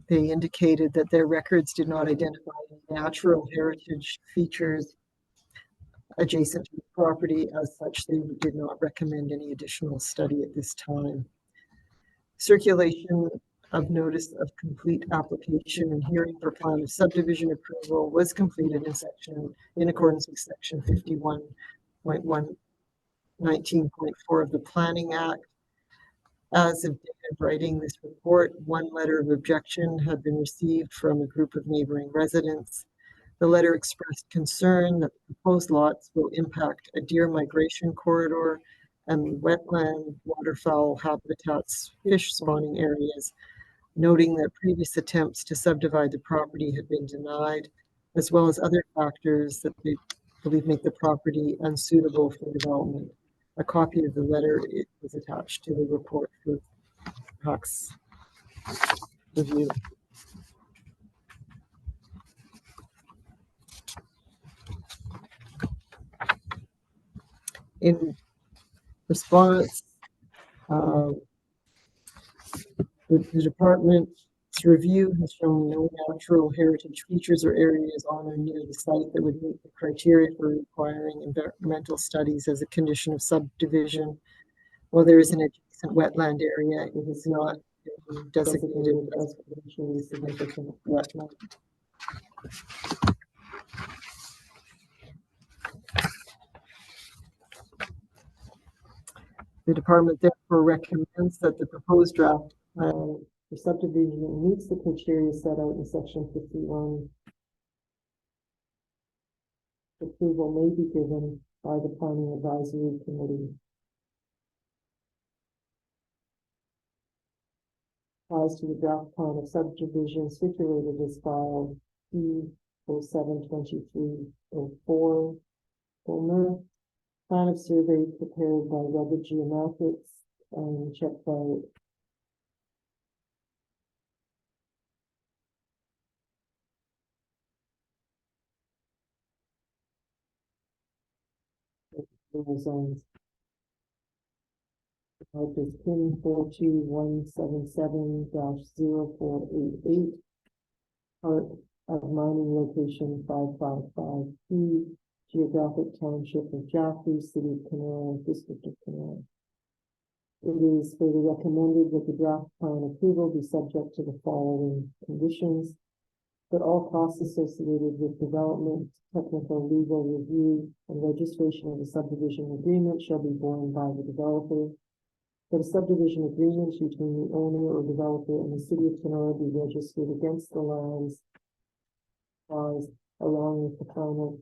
they indicated that their records did not identify any natural heritage features adjacent to the property. As such, they did not recommend any additional study at this time. Circulation of notice of complete application and hearing for plan of subdivision approval was completed in accordance with section 51.119.4 of the Planning Act. As of date of writing this report, 1 letter of objection had been received from a group of neighboring residents. The letter expressed concern that the proposed lots will impact a deer migration corridor and wetland, waterfowl habitats, fish spawning areas, noting that previous attempts to subdivide the property had been denied, as well as other factors that they believe make the property unsuitable for development. A copy of the letter was attached to the report for PAC's review. In response, the department's review has shown no natural heritage features or areas on or near the site that would meet the criteria for requiring environmental studies as a condition of subdivision. While there is an adjacent wetland area, it is not designated as potentially significant wetland. The department therefore recommends that the proposed draft plan for subdivision meets the criteria set out in section 51. Approval may be given by the Planning Advisory Committee. As to the draft plan of subdivision circulated as filed P072304, Homer. Plan of survey prepared by Rugged Geomatics and checked by zones. Type is PIN 42177-0488. Part of mining location 555P. Geographic Township of Jaffrey, City of Kenora, District of Kenora. It is further recommended that the draft plan approval be subject to the following conditions: that all costs associated with development, technical, legal review, and registration of the subdivision agreement shall be borne by the developer; that a subdivision agreement between the owner or developer and the City of Kenora be registered against the lands clause along with the final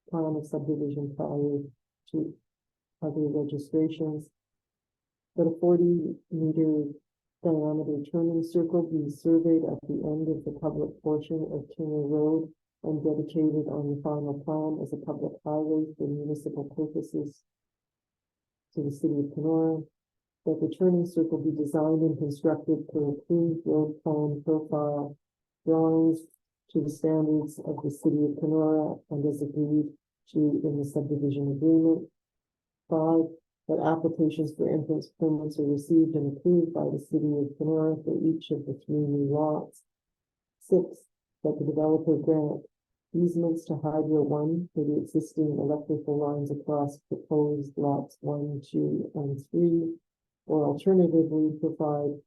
plan of subdivision prior to other registrations; that a 40-meter diameter turning circle be surveyed at the end of the public portion of Kenora Road and dedicated on the final plan as a public highway for municipal purposes to the City of Kenora; that the turning circle be designed and constructed per approved road plan profile drawings to the standards of the City of Kenora and as agreed to in the subdivision agreement. 5, that applications for entrance permits are received and approved by the City of Kenora for each of the 3 new lots. 6, that the developer grant easements to Hydro 1 for the existing electrical lines across proposed lots 1, 2, and 3, or alternatively provide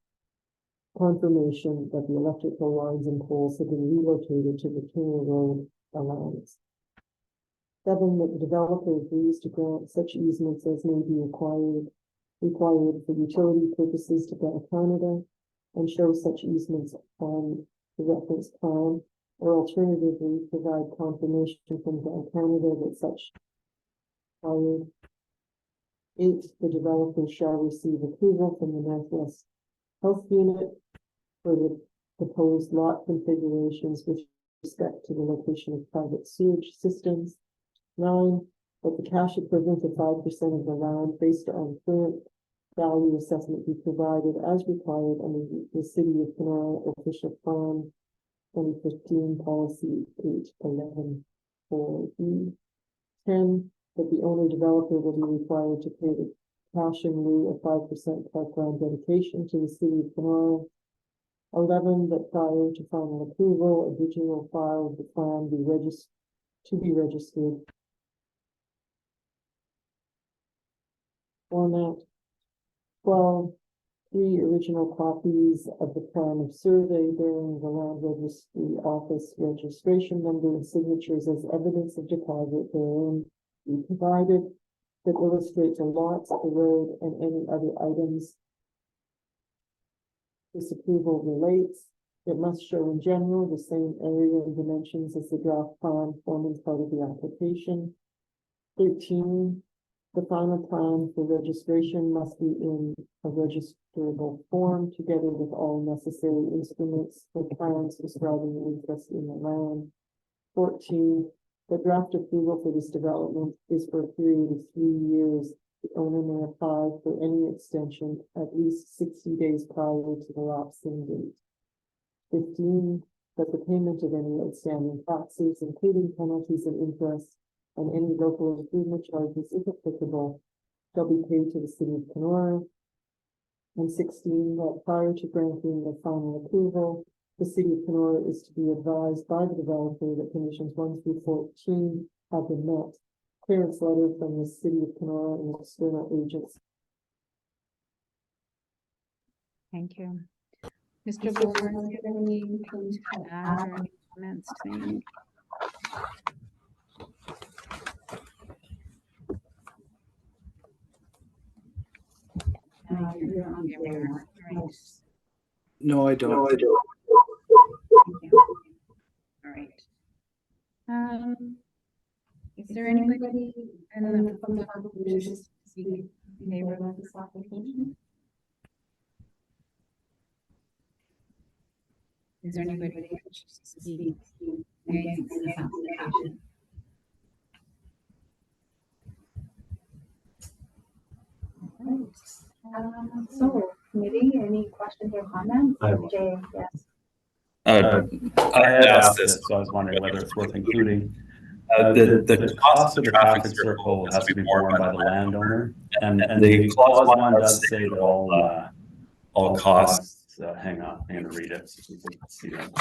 confirmation that the electrical lines and poles have been relocated to the Kenora Road allowance. 7, that the developer agrees to grant such easements as may be required for utility purposes to Bell Canada and show such easements on the reference plan or alternatively provide confirmation from Bell Canada that such required. 8, the developer shall receive approval from the Northwest Health Unit for the proposed lot configurations with respect to the location of private sewage systems. 9, that the cash equivalent of 5% of the land based on current value assessment be provided as required under the City of Kenora Official Plan 2015 Policy 811 4E. 10, that the owner developer will be required to pay the cash in lieu of 5% parkland dedication to the City of Kenora. 11, that prior to final approval, a digital file of the plan be registered. Format. 12, 3 original copies of the plan of survey bearing the land registry office registration number and signatures as evidence of deposit therein be provided that illustrate the lots, the road, and any other items this approval relates. It must show in general the same area and dimensions as the draft plan forming part of the application. 13, the final plan for registration must be in a registrable form together with all necessary instruments for plans describing the interest in the land. 14, the draft approval for this development is for a period of 3 years. The owner may apply for any extension at least 60 days prior to the lapsing date. 15, that the payment of any outstanding taxes, including penalties and interest, and any local improvement charges, if applicable, shall be paid to the City of Kenora. And 16, that prior to granting the final approval, the City of Kenora is to be advised by the developer that conditions 1 through 14 have been met. Clearance letter from the City of Kenora and external agents. Thank you. Mr. Bowler, do you have anything to add or any comments to make? You're on camera. Right. No, I don't. Thank you. All right. Is there anybody in the public who wishes to speak in favor of this application? Is there anybody who wishes to speak against this application? So, committee, any questions or comments? Jay, yes. I had asked this, so I was wondering whether it's worth including. The cost of the traffic circle has to be borne by the landowner, and the clause 1 does say that all costs. Hang on, I'm going to read it so people can see that.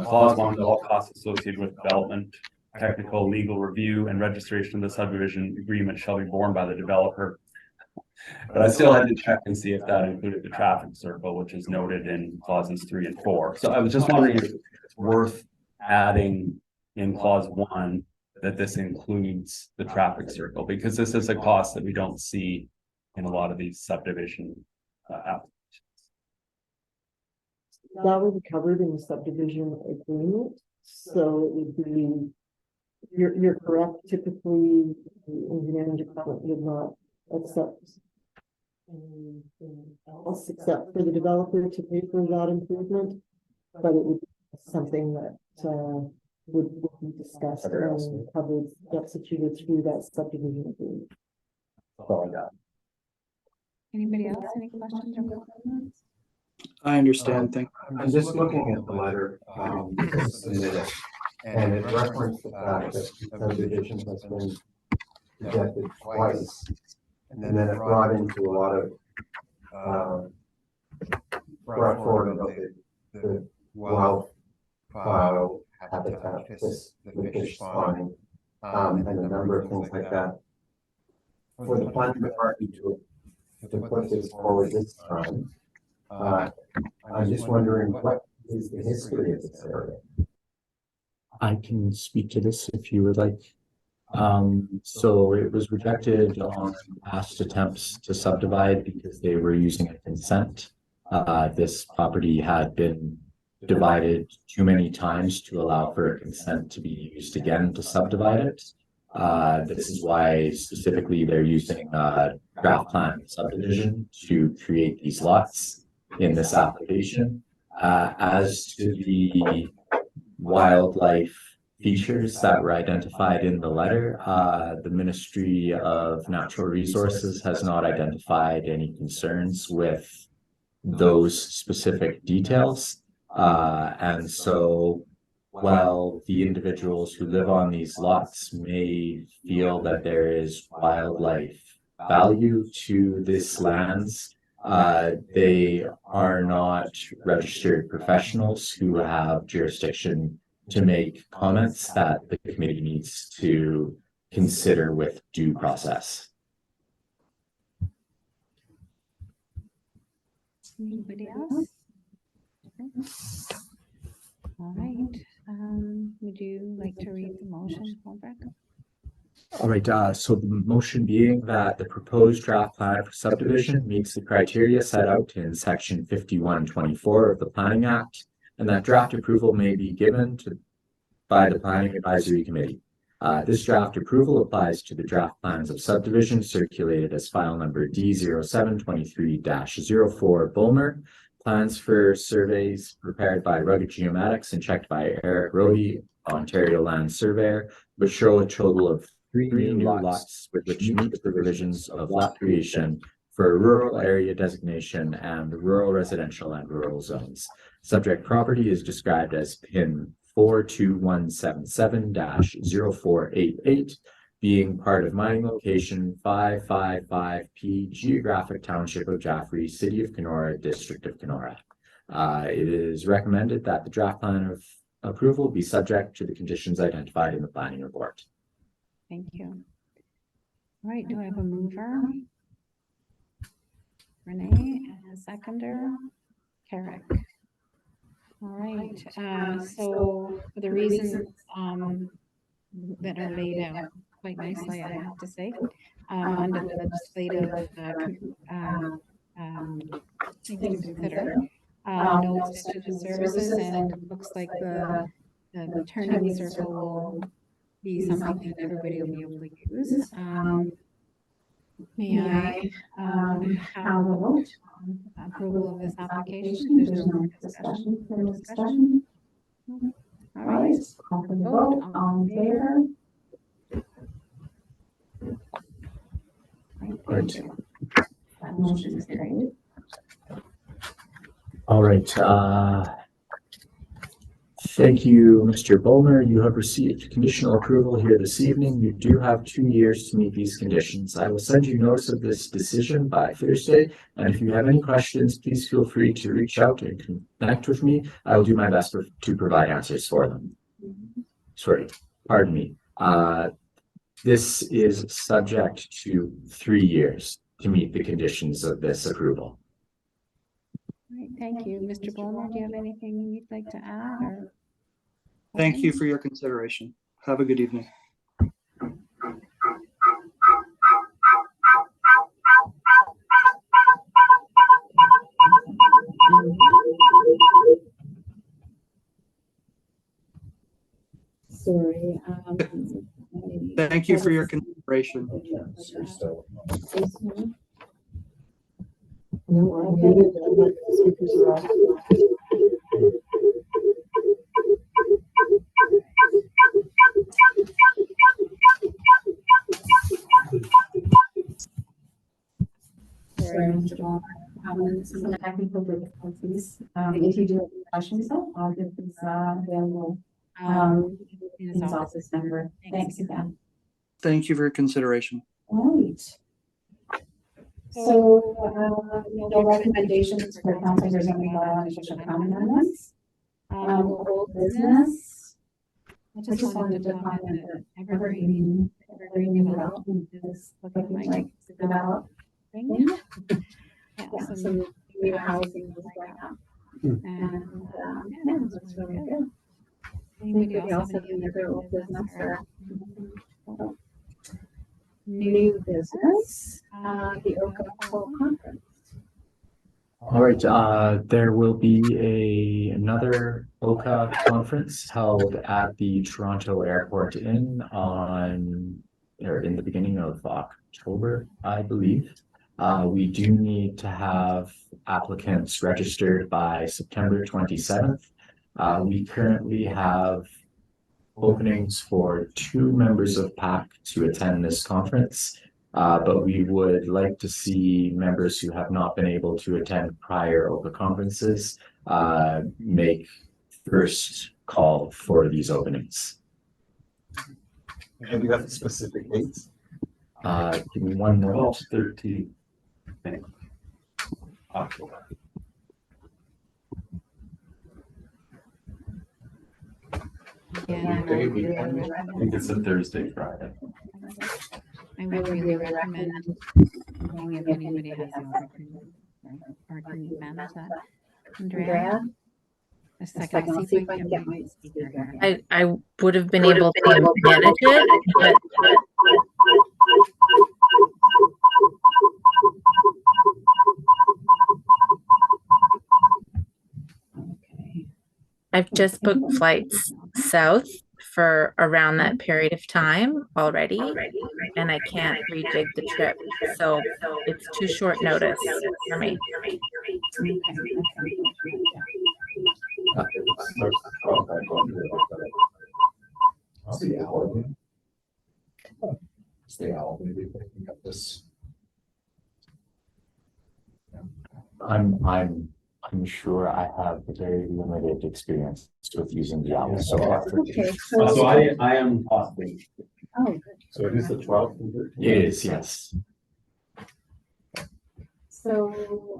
Clause 1: all costs associated with development, technical, legal review, and registration of the subdivision agreement shall be borne by the developer. But I still had to check and see if that included the traffic circle, which is noted in clauses 3 and 4. So I was just wondering if it's worth adding in clause 1 that this includes the traffic circle, because this is a cost that we don't see in a lot of these subdivision applications. That would be covered in the subdivision agreement, so it would be, you're correct, typically the engineering department would not accept anything else except for the developer to pay for that improvement, but it would be something that would be discussed and covered, executed through that subdivision agreement. That's all I got. Anybody else? Any questions or comments? I understand. Thank you. I'm just looking at the letter submitted, and it referenced the fact that subdivision has been rejected twice, and then it brought into a lot of brought forward about the wildfowl habitat, the fish spawning, and a number of things like that. For the planning department to put this forward this time, I'm just wondering, what is the history of this area? I can speak to this if you would like. So it was rejected on past attempts to subdivide because they were using a consent. This property had been divided too many times to allow for a consent to be used again to subdivide it. This is why specifically they're using draft plan subdivision to create these lots in this application. As to the wildlife features that were identified in the letter, the Ministry of Natural Resources has not identified any concerns with those specific details. And so while the individuals who live on these lots may feel that there is wildlife value to this lands, they are not registered professionals who have jurisdiction to make comments that the committee needs to consider with due process. Anybody else? All right. Would you like to read the motion, Holbrook? All right, so the motion being that the proposed draft plan for subdivision meets the criteria set out in section 5124 of the Planning Act, and that draft approval may be given by the Planning Advisory Committee. This draft approval applies to the draft plans of subdivision circulated as file number D0723-04 Bulmer, plans for surveys prepared by Rugged Geomatics and checked by Eric Rohde, Ontario Land Surveyor, which show a total of three new lots which meet the provisions of lot creation for a rural area designation and rural residential and rural zones. Subject property is described as PIN 42177-0488, being part of mining location 555P, Geographic Township of Jaffrey, City of Kenora, District of Kenora. It is recommended that the draft plan of approval be subject to the conditions identified in the planning report. Thank you. All right, do I have a mover? Renee, and a seconder? Carrick. All right, so for the reasons that are laid out quite nicely, I have to say, under the legislative things to consider, no extension of services, and it looks like the turning circle will be something that everybody will be able to use. May I have a vote on approval of this application? There's no more discussion. All right, call for the vote. All in favor? Thank you. That motion is carried. All right. Thank you, Mr. Bulmer. You have received conditional approval here this evening. You do have 2 years to meet these conditions. I will send you notice of this decision by Thursday. And if you have any questions, please feel free to reach out and connect with me. I will do my best to provide answers for them. Sorry, pardon me. This is subject to 3 years to meet the conditions of this approval. All right, thank you. Mr. Bulmer, do you have anything you'd like to add? Or... Thank you for your consideration. Have a good evening. Sorry. Thank you for your consideration. No, I'm muted. The speakers are off. Sorry, Mr. Ball. Some technical difficulties. If you do have any questions, though, I'll give this available in his office number. Thanks again. Thank you for your consideration. All right. So, no recommendations for council or zoning bylaw and special comment amendments. Old business. I just wanted to comment that evergreen development is looking like it's a developing. Yeah, so new housing is going up. And yeah, that's really good. Anybody else have any other old business or new business? The Oakville Conference. All right, there will be another OCA conference held at the Toronto Airport Inn in the beginning of October, I believe. We do need to have applicants registered by September 27th. We currently have openings for 2 members of PAC to attend this conference. But we would like to see members who have not been able to attend prior OPA conferences make first call for these openings. Have you got specific dates? Give me one more. 13. October. Yeah, Weekday, I weekend? I think it's a Thursday, Friday. would really recommend going if anybody has the opportunity or can manage that. Andrea? A second, I'll see if I can get my speaker here. I would have been able to manage it, but Okay. I've just booked flights south for around that period of time already, and I can't rejig the trip. So it's too short notice for me. Maybe picking up this. I'm sure I have very limited experience with using the owl so far. Okay. So I am possibly. Oh, good. So it is the 12th. It is, yes. So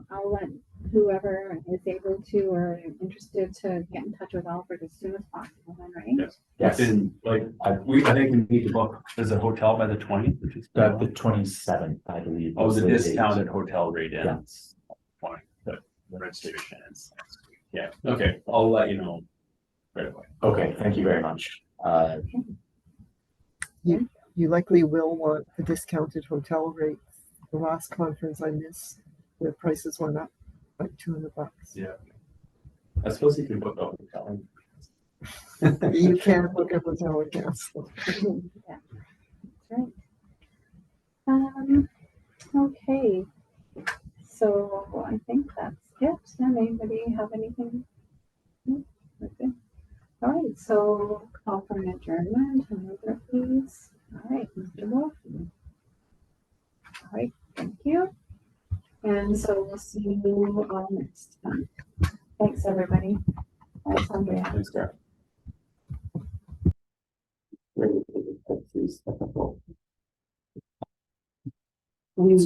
I'll let whoever is able to or interested to get in touch with Alfred as soon as possible, then, right? Yes. Yes. Within, like, I think we need to book as a hotel by the 20th, which is The 27th, I believe. oh, is the date. discounted hotel rate Yeah. ends. 20, the registration ends. Yeah, okay, I'll let you know right away. Okay, thank you very much. You likely will want the discounted hotel rates. The last conference I missed, the prices went up like $200. Yeah. I suppose you can book a hotel. You can't book a hotel with gas. Yeah, that's right. Okay. So I think that's it. Does anybody have anything? No? Okay. All right, so call for an adjournment, another please. All right, Mr. Wolf. All right, thank you. And so we'll see you all next time. Thanks, everybody. Thanks, Andrea. Thanks, Gareth. We